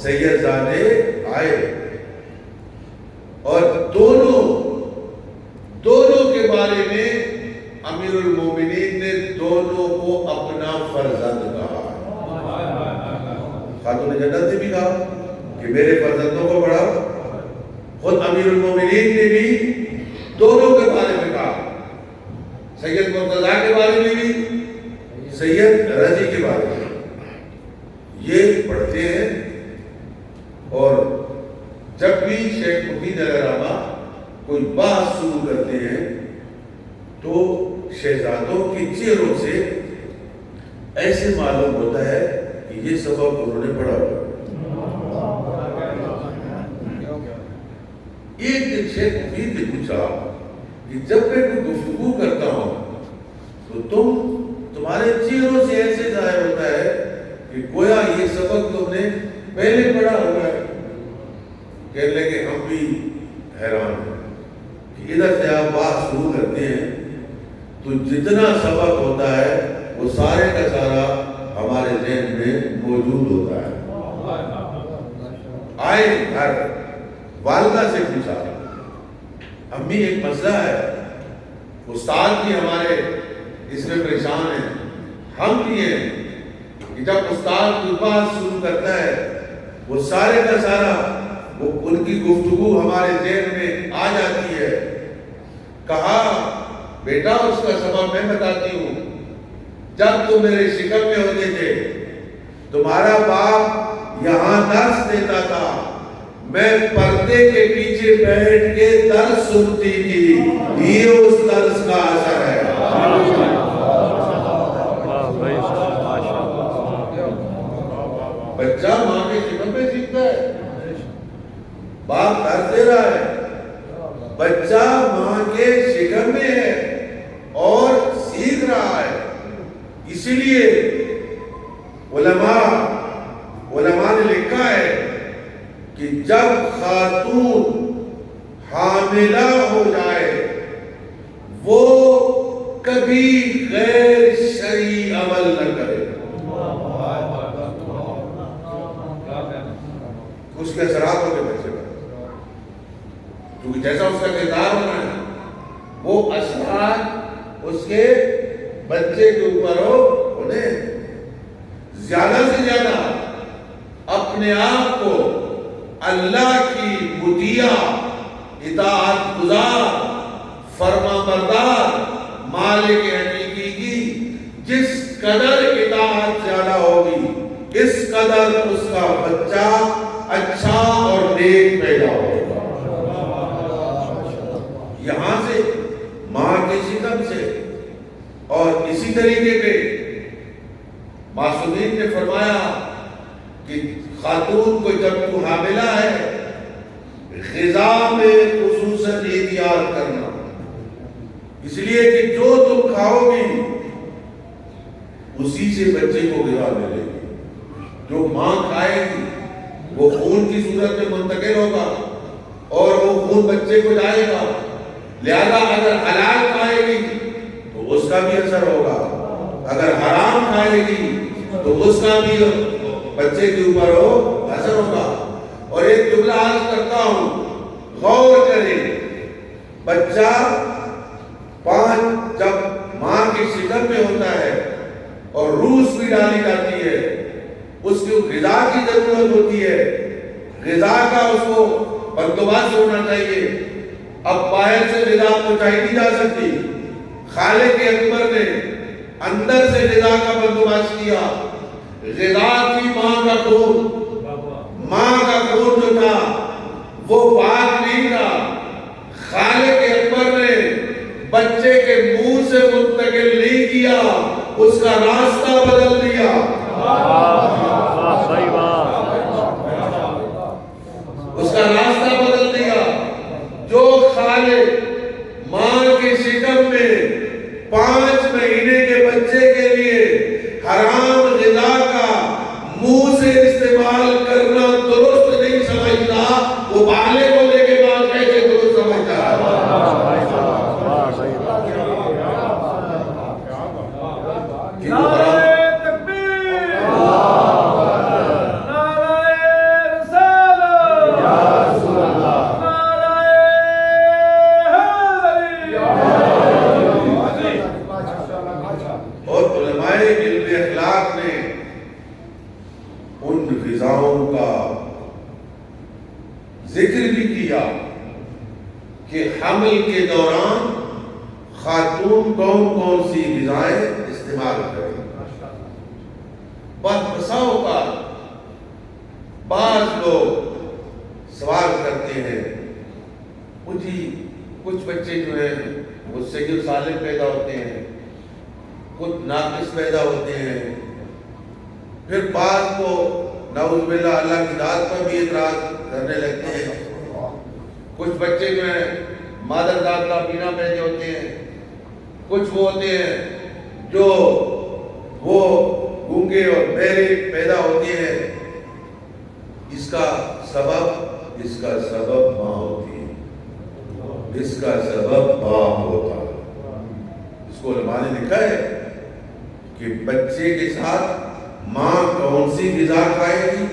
سید زادے آئے اور دونوں کے بارے میں امیر المومنین نے دونوں کو اپنا فرزند کہا. خاتون جنت نے بھی کہا کہ میرے فرزندوں کو پڑھاؤ. خود امیر المومنین نے بھی دونوں کے بارے میں کہا. سید مرتضیٰ کے بارے میں بھی سید رضی کے بارے میں. یہ پڑھتے ہیں اور جب بھی شیخ مفید علیہ رحمہ کوئی بات شروع کرتے ہیں تو شہزادوں کے چہروں سے ایسے معلوم ہوتا ہے کہ یہ سبق انہوں نے پڑھا ہوا. ایک دن شیخ مفید نے پوچھا کہ جب میں کوئی گفتگو کرتا ہوں تو تمہارے چہروں سے ایسے ظاہر ہوتا ہے کہ گویا یہ سبق تم نے پہلے پڑھا ہوا ہے. کہنے لگے ہم بھی حیران ہیں کہ ادھر سے آپ بات شروع کرتے ہیں تو جتنا سبق ہوتا ہے وہ سارے کا سارا ہمارے ذہن میں موجود ہوتا ہے. آئے گھر والدہ سے پوچھا امی ایک مسئلہ ہے. استاد بھی ہمارے اس میں پریشان ہیں. ہم بھی ہیں کہ جب استاد کوئی بات شروع کرتا ہے وہ سارے کا سارا وہ ان کی گفتگو ہمارے ذہن میں آ جاتی ہے. کہا بیٹا اس کا سبب میں بتاتی ہوں. جب تم میرے شکم میں ہوتے تھے تمہارا باپ یہاں درس دیتا تھا میں پردے کے پیچھے بیٹھ کے درس سنتی تھی. یہ اس درس کا اثر ہے. بچہ ماں کے شکم میں سیکھتا ہے. باپ درس دے رہا ہے بچہ ماں کے شکم میں ہے اور سیکھ رہا ہے. اسی لیے علماء نے لکھا ہے کہ جب خاتون حاملہ ہو جائے وہ کبھی غیر شرعی عمل نہ کرے. اس کے اثرات ہوتے بچے پر کیونکہ جیسا اس کا کردار ہونا ہے وہ اثرات اس کے بچے کے اوپر انہیں زیادہ سے زیادہ اپنے آپ کو اللہ کی مطیع اطاعت گزار فرما بردار مالک حقیقی کی جس قدر اطاعت زیادہ ہوگی اس قدر اس کا بچہ اچھا اور نیک پیدا ہوگا. یہاں سے ماں کے شکم سے اور اسی طریقے پہ معصومین نے فرمایا کہ خاتون کو جب تو حاملہ ہے غذا میں خصوصاً احتیاط کرنا، اس لیے کہ جو تم کھاؤ گی اسی سے بچے کو غذا ملے گی، جو ماں کھائے گی وہ خون کی صورت میں منتقل ہوگا اور وہ خون بچے کو جائے گا، لہذا اگر حلال کھائے گی تو اس کا بھی اثر ہوگا، اگر حرام کھائے گی تو اس کا بھی بچے کے اوپر اثر ہوگا۔ اور ایک جملہ عرض کرتا ہوں، غور کریں، بچہ جب ماں کے شکم میں ہوتا ہے اور روس بھی ڈالی جاتی ہے، اس کو غذا کی ضرورت ہوتی ہے، غذا کا اس کو بندوبست ہونا چاہیے۔ اب باہر سے غذا پہنچائی نہیں جا سکتی، خالق اکبر نے اندر سے غذا کا بندوبست کیا۔ غذا تھی ماں کا خون، ماں کا خون جو تھا وہ پاک نہیں تھا، خالق اکبر نے بچے کے منہ سے منتقل نہیں کیا، اس کا راستہ بدل دیا۔ اس کا راستہ بدل دیا۔ جو خالق ماں کے شکم میں 5 مہینے کے بچے کے لیے حرام غذا کا منہ سے استعمال کرنا درست نہیں سمجھتا، وہ بالغ ہونے کے بعد کیسے درست سمجھتا ہے؟ اور علماء علم اخلاق نے ان غذاؤں کا ذکر بھی کیا کہ حمل کے دوران خاتون کون کون سی غذائیں استعمال کریں۔ بسا اوقات بعض لوگ سوال کرتے ہیں، مجھے کچھ بچے جو ہیں وہ صحیح و سالم پیدا ہوتے ہیں، کچھ ناقص پیدا ہوتے ہیں، پھر بعض کو نعوذ باللہ اللہ کی ذات پر بھی اعتراض کرنے لگتے ہیں، کچھ بچے جو ہیں مادر ذات کا بینا پیدا ہوتے ہیں، کچھ وہ ہوتے ہیں جو وہ گونگے اور بہرے پیدا ہوتے ہیں۔ اس کا سبب ماں ہوتی ہے، اس کا سبب باپ ہوتا ہے۔ اس کو علماء نے لکھا ہے کہ بچے کے ساتھ ماں کون سی غذا کھائے گی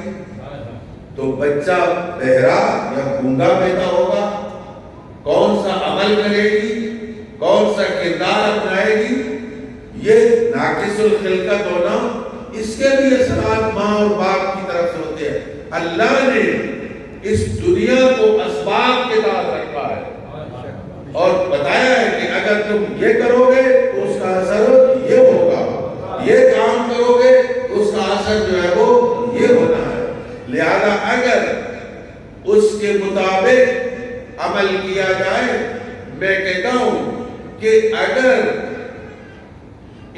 تو بچہ بہرا یا گونگا پیدا ہوگا، کون سا عمل کرے گی، کون سا کردار اپنائے گی، یہ ناقص الخلقت ہونا، اس کے بھی اثرات ماں اور باپ کی طرف سے ہوتے ہیں۔ اللہ نے اس دنیا کو اسباب کے تحت رکھا ہے اور بتایا ہے کہ اگر تم یہ کرو گے تو اس کا اثر یہ ہوگا، یہ کام کرو گے تو اس کا اثر جو ہے وہ یہ ہونا ہے۔ لہذا اگر اس کے مطابق عمل کیا جائے، میں کہتا ہوں کہ اگر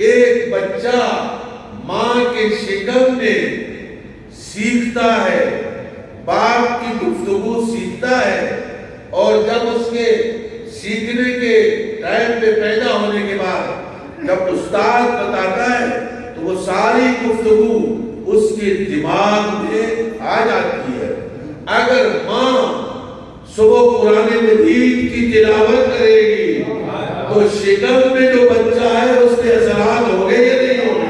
ایک بچہ ماں کے شکم میں سیکھتا ہے، باپ کی گفتگو سیکھتا ہے، اور جب اس کے سیکھنے کے ٹائم پہ پیدا ہونے کے بعد جب استاد بتاتا ہے تو وہ ساری گفتگو اس کے دماغ میں آ جاتی ہے۔ اگر ماں صبح قرآن مجید کی تلاوت کرے گی تو شکم میں جو بچہ ہے اس کے اثرات ہوں گے یا نہیں ہوں گے؟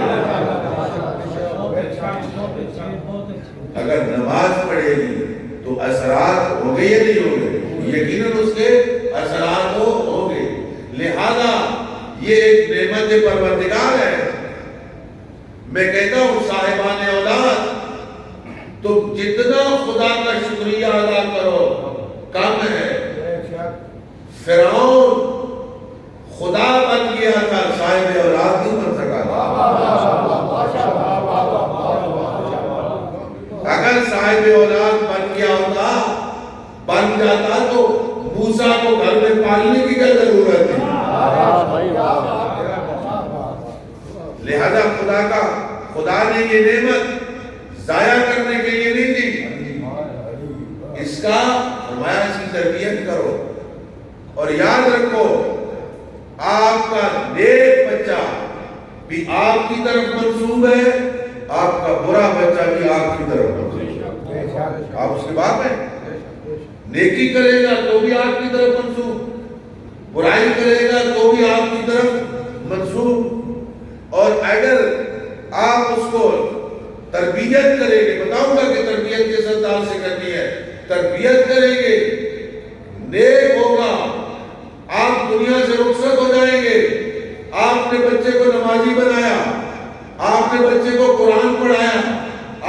اگر نماز پڑھے گی تو اثرات ہوں گے یا نہیں ہوں گے؟ یقیناً اس کے اثرات ہوں گے۔ لہذا یہ ایک نعمت پروردگار ہے۔ میں کہتا ہوں صاحبان اولاد، تم جتنا خدا کا شکریہ ادا کرو کم ہے۔ فرعون خدا بن گیا تھا، صاحب اولاد نہیں بن سکا تھا۔ اگر صاحب اولاد بن جاتا تو موسیٰ کو گھر میں پالنے کی کیا ضرورت ہے؟ لہذا خدا نے یہ نعمت ضائع کرنے کے لیے نہیں دی، اس کا فرمایا اس کی تربیت کرو، اور یاد رکھو آپ کا نیک بچہ بھی آپ کی طرف منسوب ہے، آپ کا برا بچہ بھی آپ کی طرف منسوب ہے۔ آپ اس کے باپ ہیں، نیکی کرے گا تو بھی آپ کی طرف منسوب، برائی کرے گا تو بھی آپ کی طرف منسوب۔ اور اگر آپ اس کو تربیت کریں گے، بتاؤں گا کہ تربیت کس انداز سے کرنی ہے، تربیت کریں گے، نیک ہوگا، آپ دنیا سے رخصت ہو جائیں گے۔ آپ نے بچے کو نمازی بنایا، آپ نے بچے کو قرآن پڑھایا،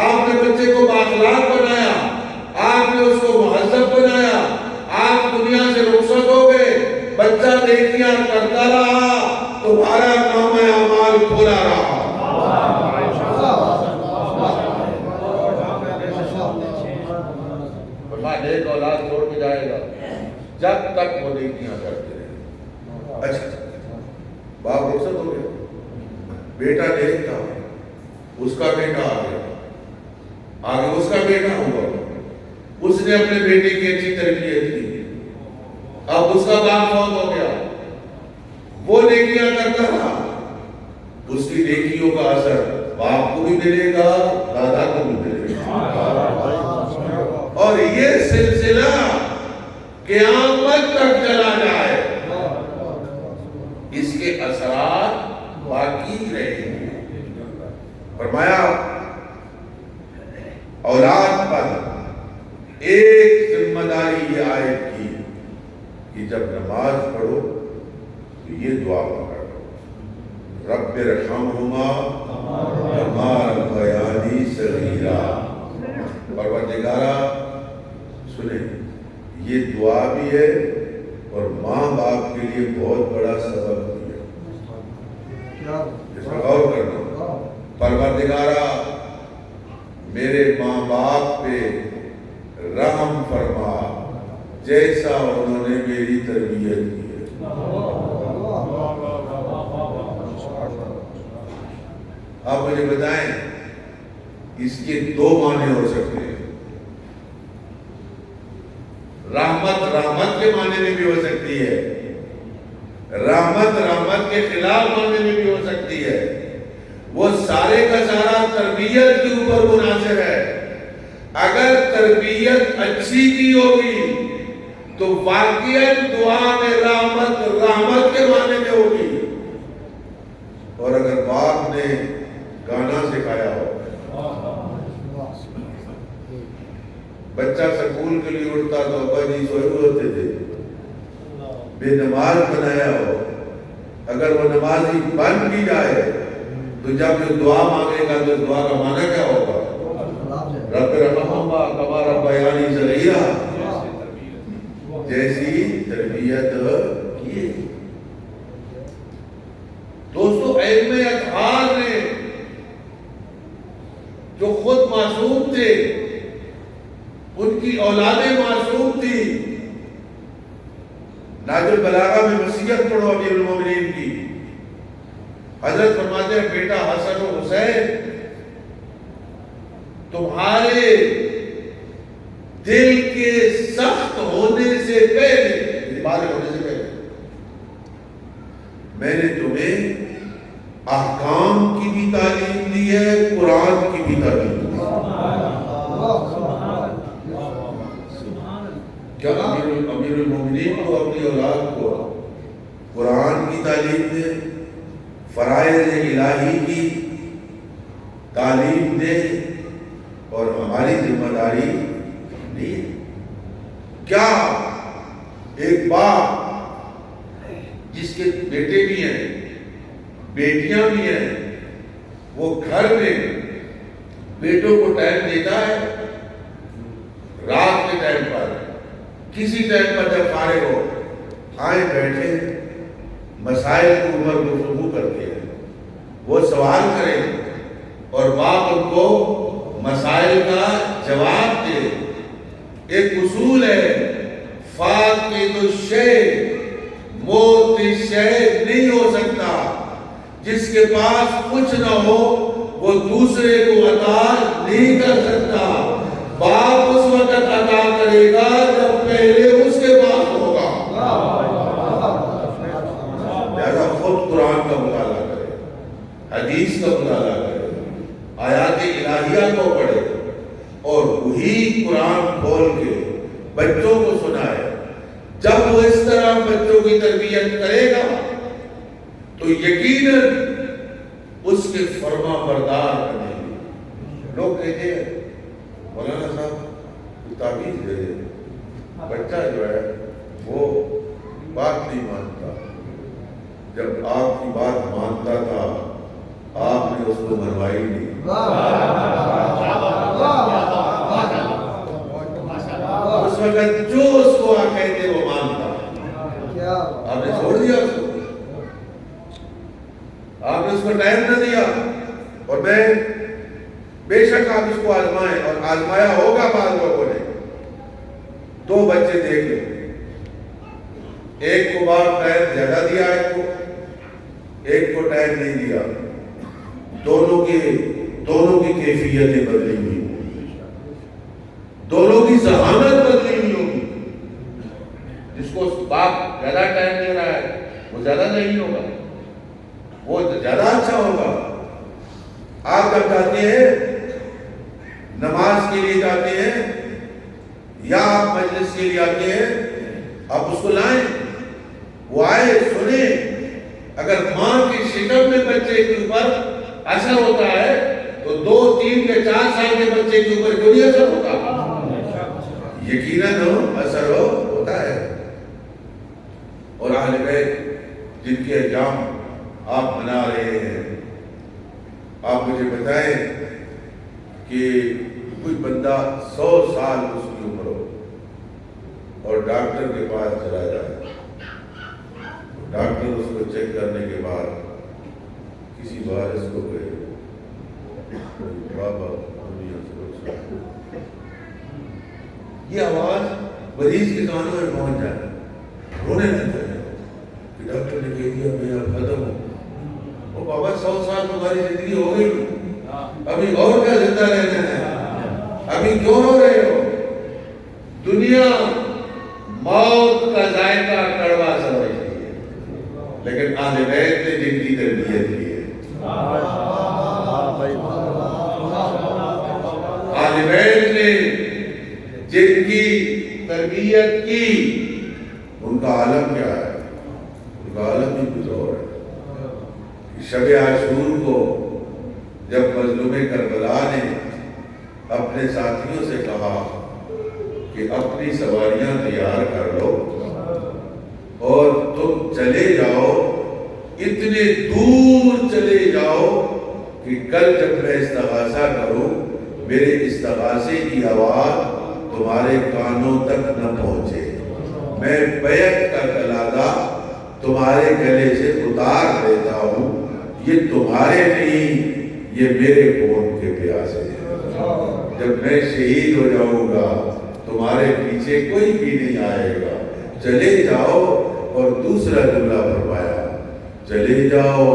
آپ نے بچے کو بااخلاق بنایا، آپ نے اس کو مہذب بنایا، آپ دنیا سے رخصت ہو گئے، بچہ نیکیاں کرتا رہا، تمہارا نام اعمال کھلا رہا۔ نیک اولاد چھوڑ کے جائے گا جب تک وہ نیکیاں کرتے رہے۔ اچھا باپ رخصت ہو گیا، بیٹا نیک تھا، اس کا بیٹا آ گیا، آگے اس کا بیٹا ہوا، اس نے اپنے بیٹے کی اچھی تربیت کی، اب اس کا باپ فوت ہو گیا، وہ نیکیاں کرتا رہا، اس کی نیکیوں کا اثر باپ کو بھی ملے گا، دادا کو بھی ملے گا، اور یہ سلسلہ قیامت تک چلا جائے، اس کے اثرات باقی رہیں گے۔ فرمایا اولاد پر ایک ذمہ داری یہ عائد کی کہ جب نماز پڑھو تو یہ دعا پڑھو، رب ارحمہما کما ربیانی صغیرا۔ پروردگارا سنیں، یہ دعا بھی ہے اور ماں باپ کے لیے بہت بڑا سبب بھی ہے، اس پر غور کرنا۔ پروردگارا میرے ماں باپ پہ رحم فرما جیسا انہوں نے میری تربیت کی ہے۔ آپ مجھے بتائیں اس کے دو معنی ہو سکتے ہیں، رحمت کے معنی میں بھی ہو سکتی ہے، رحمت کے خلاف معنی میں بھی ہو سکتی ہے، وہ سارے کا سارا تربیت کے اوپر منحصر ہے۔ اگر تربیت اچھی کی ہوگی تو واقعاً دعا میں رحمت کے معنی میں ہوگی، اور اگر باپ نے گانا سکھایا ہو، بچہ سکول کے لیے اٹھتا تو ابا جی سوئے ہوئے ہوتے تھے، بے نماز بنایا ہو، اگر وہ نمازی بن بھی جائے تو جب جو دعا مانگے گا تو دعا کا معنی کیا ہوگا؟ رب ارحمہما کما ربیانی صغیرا، جیسی تربیت کی۔ دوستو علم اطہار نے جو خود معصوم تھے، ان کی اولادیں معصوم تھی، نہج البلاغہ میں وصیت پڑھو امیر المومنین کی، حضرت فرماتے ہیں بیٹا حسن و حسین تمہارے دل کے سخت ہونے سے پہلے، بالغ ہونے سے پہلے، میں نے تمہیں احکام کی بھی تعلیم دی ہے، قرآن کی بھی تعلیم دی ہے۔ کیا امیر المومنین کو اپنی اولاد کو قرآن کی تعلیم دے، فرائض الہی کی تعلیم دے، اور ہماری ذمہ داری نہیں ہے؟ کیا ایک باپ جس کے بیٹے بھی ہیں بیٹیاں بھی ہیں، وہ گھر میں بیٹوں کو ٹائم دیتا ہے؟ رات کے ٹائم پر، کسی ٹائم پر جب فارغ ہو، آئے بیٹھے مسائل کی عمر گفتگو کرتے ہیں، وہ سوال کریں اور باپ ان کو مسائل کا جواب دے۔ ایک اصول ہے، فاقد الشیء موت الشیء نہیں ہو سکتا، جس کے پاس کچھ نہ ہو وہ دوسرے کو عطا نہیں کر سکتا. باپ اس وقت عطا کرے گا جب پہلے اس کے پاس ہوگا. لہذا خود قرآن کا مطالعہ کرے, حدیث کا مطالعہ کرے, آیات الہیہ کو پڑھے اور وہی قرآن کھول کے بچوں کو سنائے. جب وہ اس طرح بچوں کی تربیت کرے گا تو یقیناً اس کے فرما بردار بنے گے. لوگ کہتے ہیں مولانا صاحب تعویذ دے دے, بچہ جو ہے وہ بات نہیں مانتا. جب آپ کی بات مانتا تھا آپ نے اس کو منوائی نہیں. اس وقت جو اس کو آپ کہتے وہ مانتا. آپ نے چھوڑ دیا اس کو, آپ نے اس کو ٹائم نہ دیا. اور میں بے شک آپ اس کو آزمائیں, اور آزمایا ہوگا بعض لوگوں نے. 2 بچے دیکھ لیں, ایک کو باپ ٹائم زیادہ دیا, ایک کو ٹائم نہیں دیا. دونوں کی کیفیتیں بدلی ہوئی, دونوں کی ذہانت بدلی ہوئی ہوگی. جس کو باپ زیادہ ٹائم دے رہا ہے وہ زیادہ نہیں ہوگا, وہ زیادہ اچھا ہوگا. آپ جب جاتے ہیں نماز کے لیے جاتے ہیں یا آپ مجلس کے لیے آتے ہیں, آپ اس کو لائیں, وہ آئے سنیں. اگر ماں کی شکم میں بچے کے اوپر اثر ہوتا ہے تو 2, 3 یا 4 سال کے بچے کے اوپر کیوں نہیں اثر ہوتا؟ یقیناً اثر ہوتا ہے. اور اہل بیت جن کے ایام آپ منا رہے ہیں, آپ مجھے بتائیں کہ کوئی بندہ 100 سال اس کی عمر ہو اور ڈاکٹر کے پاس چلا جائے, ڈاکٹر اس کو چیک کرنے کے بعد کسی وائرس کو کہے بابا دنیا سے رخصت, یہ آواز مریض کے کانوں میں پہنچ جائے, رونے لگتا ہے کہ ڈاکٹر نے کہہ دیا میں اب ختم ہوں. وہ بابا 100 سال تمہاری زندگی ہو گئی, ابھی اور کیا زندہ رہنا ہے, ابھی کیوں رو رہے ہو؟ دنیا موت کا ذائقہ کڑوا سمجھتی ہے, لیکن اہل بیت نے جن کی تربیت کی ہے, اہل بیت نے جن کی تربیت کی, ان کا عالم کیا ہے؟ ان کا عالم ہی کچھ اور ہے. شب عاشور کو جب مظلوم کربلا نے اپنے ساتھیوں سے کہا کہ اپنی سواریاں تیار کر لو اور تم چلے جاؤ, اتنے دور چلے جاؤ کہ کل جب میں استغاثہ کروں میرے استغاثے کی آواز تمہارے کانوں تک نہ پہنچے, میں بیعت کا کلادہ تمہارے گلے سے اتار دیتا ہوں. یہ تمہارے نہیں, یہ میرے خون کے پیاسے ہیں. جب میں شہید ہو جاؤں گا تمہارے پیچھے کوئی بھی نہیں آئے گا, چلے جاؤ. اور دوسرا جملہ فرمایا, چلے جاؤ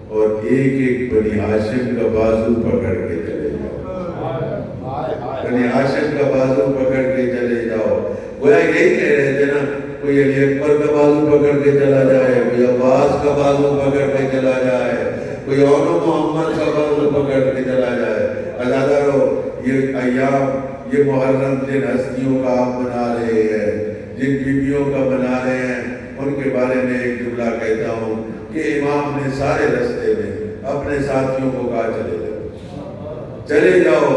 اور ایک ایک بنی ہاشم کا بازو پکڑ کے چلے جاؤ, بنی ہاشم کا بازو پکڑ کے چلے جاؤ. گویا یہی کہہ رہے تھے نا, کوئی علی اکبر کا بازو پکڑ کے چلا جائے, کوئی عباس کا بازو پکڑ کے چلا جائے, کوئی اور محمد کا بازو پکڑ کے چلا جائے. عزادارو, یہ ایام, یہ محرم جن ہستیوں کا آپ منا رہے ہیں, جن بیویوں کا منا رہے ہیں, ان کے بارے میں ایک جملہ کہتا ہوں کہ امام نے سارے رستے میں اپنے ساتھیوں کو کہا چلے جاؤ,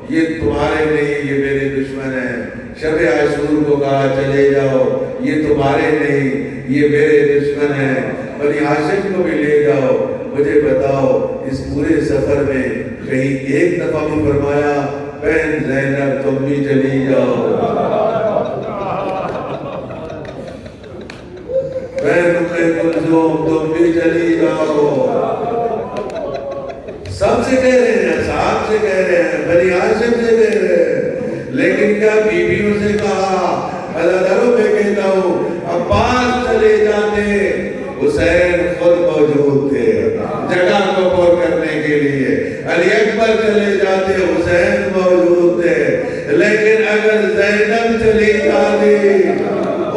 یہ تمہارے نہیں, یہ میرے دشمن ہیں. شب عاشور کو کہا چلے جاؤ, یہ تمہارے نہیں, یہ میرے دشمن ہیں. بنی ہاشم کو بھی لے جاؤ. مجھے بتاؤ اس پورے سفر میں کہیں ایک دفعہ بھی فرمایا بہن زینب تم بھی چلی جاؤ, بہن کلثوم تم بھی چلی جاؤ؟ سب سے کہہ رہے ہیں, صاحب سے کہہ رہے ہیں, بنی ہاشم سے کہہ رہے ہیں, لیکن کیا بیویوں سے کہا؟ عزادارو میں کہتا ہوں عباس چلے جاتے, حسین خود موجود تھے جگہ کو پور کرنے کے لیے. کربلا چلے جاتے حسین موجود تھے، لیکن اگر زینب چلی جاتی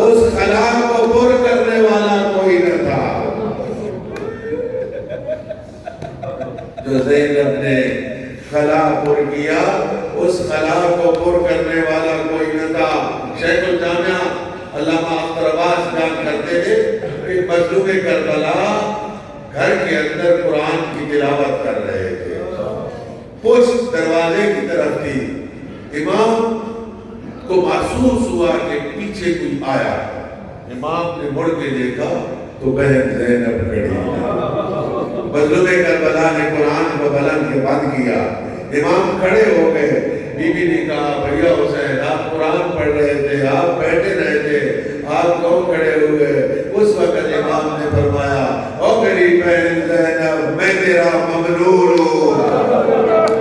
اس خلا کو پر کرنے والا کوئی نہ تھا۔ جو زینب نے خلا پر کیا اس خلا کو پر کرنے والا کوئی نہ تھا۔ شیخ الجامعہ علامہ اختر عباس بیان کرتے تھے کہ مظلوم کربلا گھر کے اندر قرآن کی تلاوت کر رہے تھے، پشت دروازے کی طرف تھی، امام کو محسوس ہوا کہ پیچھے کوئی آیا، امام نے مڑ کے دیکھا تو بہن زینب کھڑی ہے۔ مظلوم کربلا نے قرآن کو بلند کے بند کیا، امام کھڑے ہو گئے، بی بی نے کہا بھیا حسین آپ قرآن پڑھ رہے تھے، آپ بیٹھے رہے تھے، آپ کیوں کھڑے ہوئے؟ اس وقت امام نے فرمایا او میری بہن زینب میں تیرا ممنون ہوں،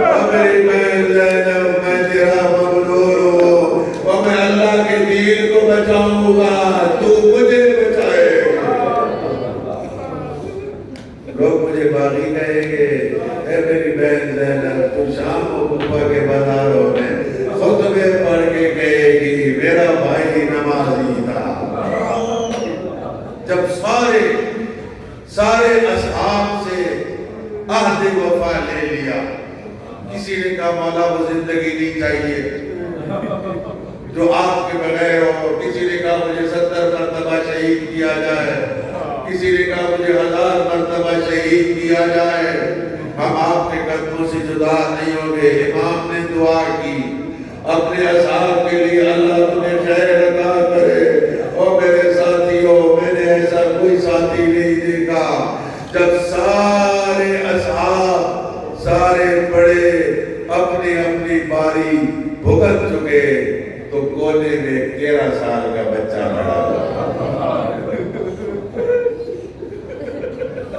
او میری بہن زینب میں تیرا ممنون ہوں، اور میں اللہ کے دین کو بچاؤں گا، تو مجھے بچائے۔ لوگ مجھے باغی کہیں گے اے میری بہن زینب تو شام و کفہ کے بازاروں میں خطبے پڑھ کے کہے گی میرا بھائی نمازی تھا۔ جب سارے اصحاب سے عہد وفا لے لیا، کسی نے کہا مولا وہ زندگی نہیں چاہیے جو آپ کے بغیر ہو، کسی نے کہا مجھے 70 مرتبہ شہید کیا جائے، کسی نے کہا مجھے 1000 مرتبہ شہید کیا جائے، ہم آپ کے قدموں سے جدا نہیں ہوں گے۔ امام نے دعا کی اپنے اصحاب کے لیے اللہ تمہیں خیر عطا کرے۔ اور میرے ساتھیوں میں نے ایسا کوئی ساتھی نہیں دیکھا جب سارے اصحاب سارے بڑے اپنی اپنی باری بھگت چکے تو کونے میں 13 سال کا بچہ کھڑا ہوا۔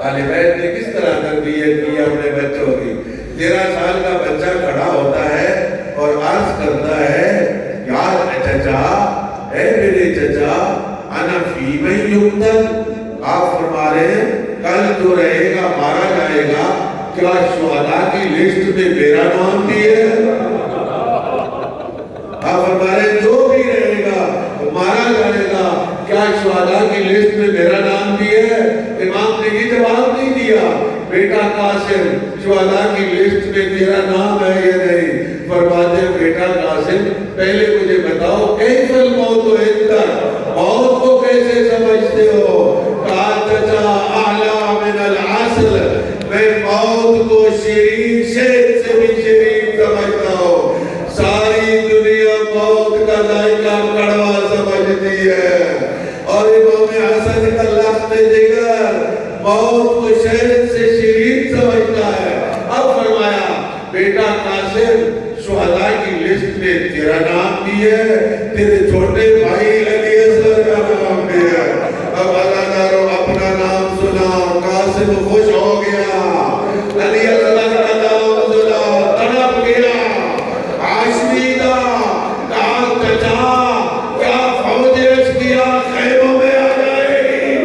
آل بیت نے کس طرح تربیت کی اپنے بچوں کی؟ 13 سال کا بچہ کھڑا ہوتا ہے اور عرض کرتا ہے یار چچا، اے میرے چچا، انا فی من یقتل، آپ فرما رہے ہیں کل جو رہے گا مارا جائے گا، کیا شہداء کی لسٹ میں میرا نام بھی ہے؟ آپ فرما رہے ہیں جو بھی رہے گا مارا جائے گا، کیا شہداء کی لسٹ میں میرا نام بھی ہے؟ امام نے یہ جواب نہیں دیا بیٹا قاسم شہداء کی لسٹ میں تیرا نام ہے یا نہیں؟ فرماتے بیٹا قاسم پہلے مجھے بتاؤ کیف الموت عندک، موت کو کیسے سمجھتے ہو؟ کہا چچا اعلیٰ من العسل، میں موت کو شیرین شہد سے بھی شیرین سمجھتا ہوں۔ ساری دنیا موت کا ذائقہ کڑوا سمجھتی ہے اور امام حسن کا لخت جگر موت کو شہد سے شیرین سمجھتا ہے۔ اب فرمایا بیٹا قاسم شہداء کی لسٹ میں تیرا نام بھی ہے، تیرے چھوٹے بھائی علی اصغر کا نام بھی ہے۔ اب عزاداروں اپنا نام سنا، قاسم خوش ہو گیا، علی اصغر کا نام سنا تڑپ گیا، عاشقیدہ کہا چچا کیا فوج اشقیا خیموں میں آ جائے گی؟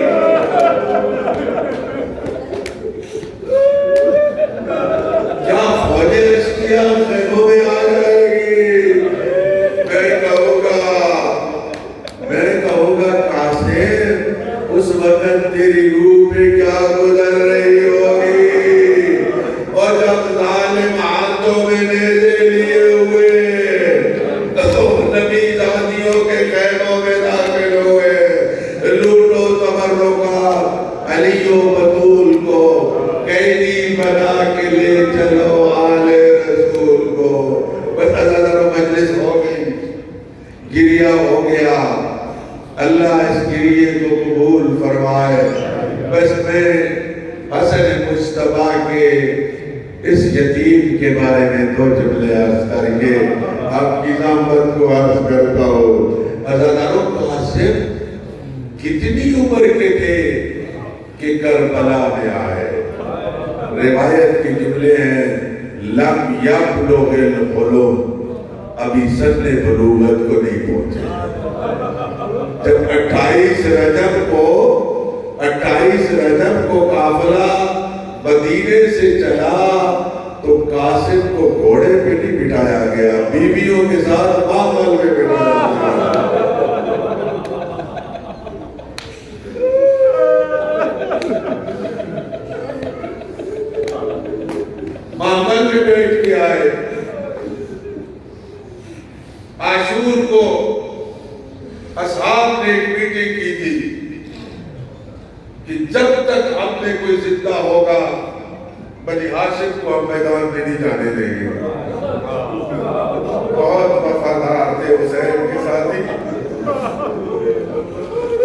کیا فوج اشقیا خیموں میں آ جائے گی؟ میں کہوں گا قاسم اس وقت تیری روح پہ کیا گزر رہی ہوگی، اور جب ظالم ہاتھوں میں نیزے لیے ہوئے تو نبی ذاتیوں کے خیموں میں داخل ہوئے، لوٹو تبرکات علی و بطول کو قیدی بنا کے لے چلو آل رسول کو۔ بس عزاداروں مجلس ہو گئی، گریہ ہو گیا، اللہ اس گریے کو قبول فرمائے۔ بس میں حسن مجتبیٰ کے اس یتیم کے بارے میں 2 جملے عرض کر کے آپ کی زحمت کو عرض کرتا ہوں۔ عزاداروں قاسم کتنی عمر کے تھے کہ کربلا میں آئے؟ روایت کے جملے ہیں لم یبلغ الحلم، ابھی سن بلوغت کو نہیں پہنچے۔ جب 28 رجب کو قافلہ مدینے سے چلا تو قاسم کو بیویوں کے ساتھ ماحول میں بٹھایا ماحول میں بیٹھ کے آئے. عاشور کو اصحاب نے ایک میٹنگ کی تھی کہ جب تک ہم میں کوئی زندہ ہوگا بنی ہاشم کو ہم میدان میں نہیں جانے دیں گے. بہت وفادار تھے حسین کے ساتھی.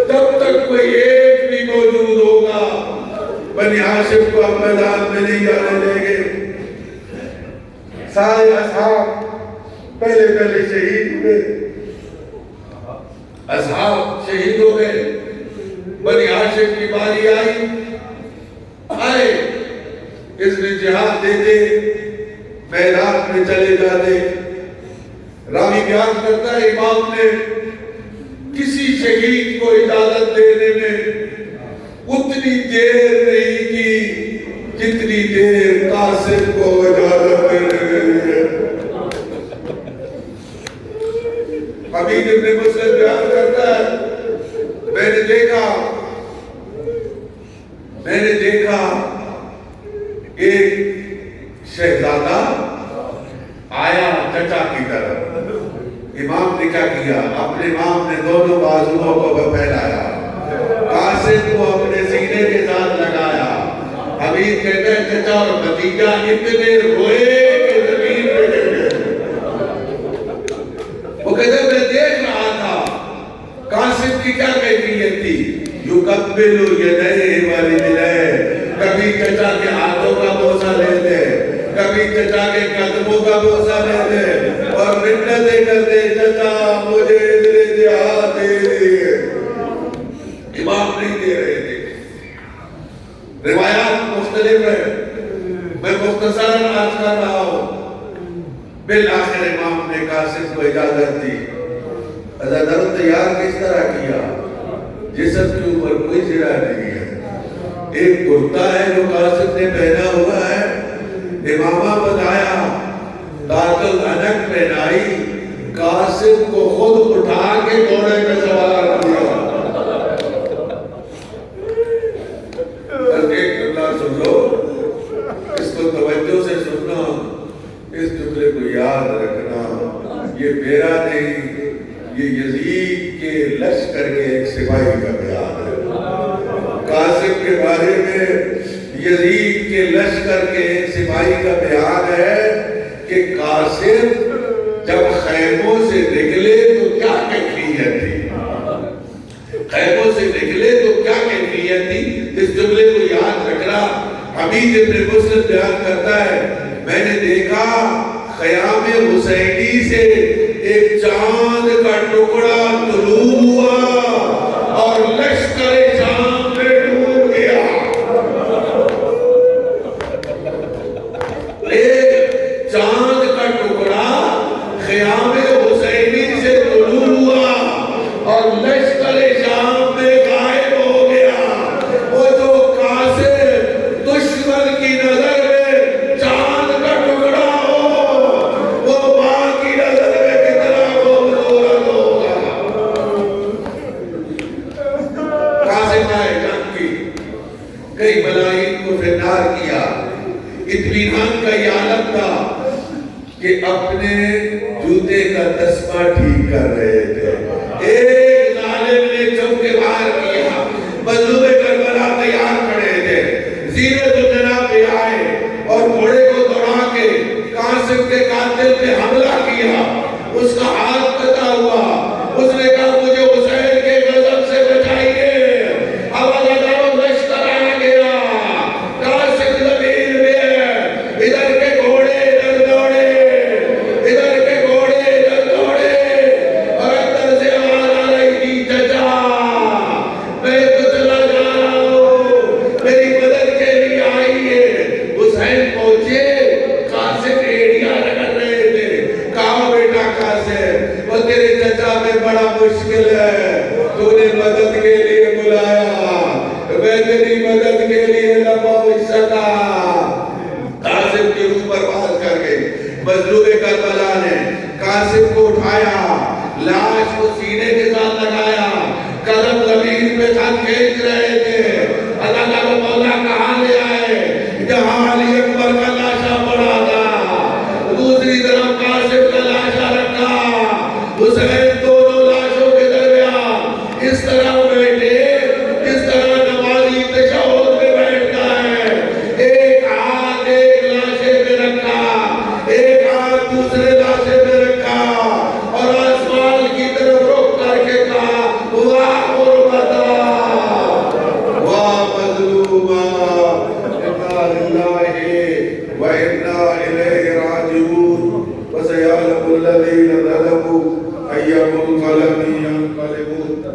جب تک کوئی ایک بھی موجود ہوگا بنی ہاشم کو ہم میدان میں نہیں جانے دیں گے. سارے اصحاب پہلے شہید ہوئے. اصحاب شہید ہو گئے. بنی ہاشم کی باری آئے اس نے جہاد دے دے میدان میں چلے جاتے. راوی بیان کرتا ہے امام نے کسی شہید کو اجازت دینے میں اتنی دیر نہیں کی جتنی دیر قاسم کو اجازت دینے میں. حبیب ابن مسلم بیان کرتا ہے میں نے دیکھا ایک شہزادہ آیا چچا کی طرف. امام نے کیا کیا؟ اپنے امام نے دونوں بازوؤں کو پھیلایا, قاسم کو اپنے سینے کے ساتھ لگایا. حبیب کہتے ہیں چچا اور بھتیجا اتنے روئے کہ زمین پہ گر گئے. وہ کہتے ہیں میں دیکھ رہا تھا قاسم کی کیا کیفیت تھی. یقبل یدیہ ورجلہ, کبھی چچا کے ہاتھوں کا بوسہ لیتے, کبھی چچا کے قدموں کا بوسہ لیتے اور منتیں کرتے چچا مجھے ادھر جہاد دے دیے. امام نہیں دے رہے تھے. روایات مختلف ہیں, میں مختصراً عرض کر رہا ہوں. بالآخر امام نے قاسم کو اجازت دی. عزادر تیار کس طرح کیا؟ جسم کے اوپر کوئی زرہ نہیں ہے, ایک کرتا ہے جو قاسم نے پہنا ہوا ہے, امامہ بتایا, تاج العنق پہنائی, قاسم کو خود اٹھا کے گھوڑے میں سوار کیا. ایک جملہ سن لو, اس کو توجہ سے سننا, اس جملے کو یاد رکھنا. یہ میرا نہیں, یہ یزید کے لشکر کے ایک سپاہی کا بیان ہے. قاسم کے بارے میں یزید کے لشکر کے ایک سپاہی کا بیان ہے کہ قاسم جب خیموں سے نکلے تو کیا کیفیت تھی, خیموں سے نکلے تو کیا کیفیت تھی. اس جملے کو یاد رکھنا. حبیب ابن مسلم بیان کرتا ہے میں نے دیکھا خیام حسینی سے ایک چاند کا ٹکڑا طلوع ہوا اور لشکر شام میں ڈوب گیا. ایک چاند کا ٹکڑا خیام حسینی سے طلوع ہوا اور لشکر شام میں غائب ہو گیا. وہ جو قاسم دشمن کی نظر میں چاند کا ٹکڑا ہو, وہ ماں کی نظر میں کتنا خوبصورت ہوگا. قاسم آئے جنگ کی, کئی ملائن کو فنار کیا. اطمینان کا یہ عالم تھا کہ اپنے جوتے کا تسمہ ٹھیک کر رہے تھے. ایک ظالم نے چوکے باہر کیا, مظلوم کربلا تیار کھڑے تھے. زیرت الجناب پہ آئے اور گھوڑے کو دوڑا کے قاسم کے قاتل پہ حملہ کیا. اس کا ہاتھ کٹا ہوا. اس نے کہا مجھے حسین کے غضب سے بچائیے. اب اگر لشکر آ گیا, قاسم زمین میں, ادھر کے گھوڑے ادھر دوڑے, ادھر کے گھوڑے ادھر دوڑے, اور اندر سے آواز آ رہی تھی چچا میں تو چلا جا رہا ہوں, میری مدد کے لیے آئیے. حسین پہنچے, قاسم ایڑیاں رگڑ رہے تھے. کہا بیٹا قاسم, وہ تیرے چچا میں بڑا مشکل ہے, تو نے مدد کے لیے بلایا, میں تیری مدد کے لیے نہ پہنچ سکا. قاسم کی روح برباد کر گئی. مظلوم کربلا نے قاسم کو اٹھایا، لاش کو سینے کے ساتھ لگایا، قدم زمین پہ خط کھینچ رہے تھے، اللہ کا مولا کہاں لے آئے؟ جہاں علی اکبر کا لاشا پڑا تھا، دوسری طرف قاسم کا لاشا رکھا، حسین دونوں لاشوں کے درمیان اس طرح بیٹھے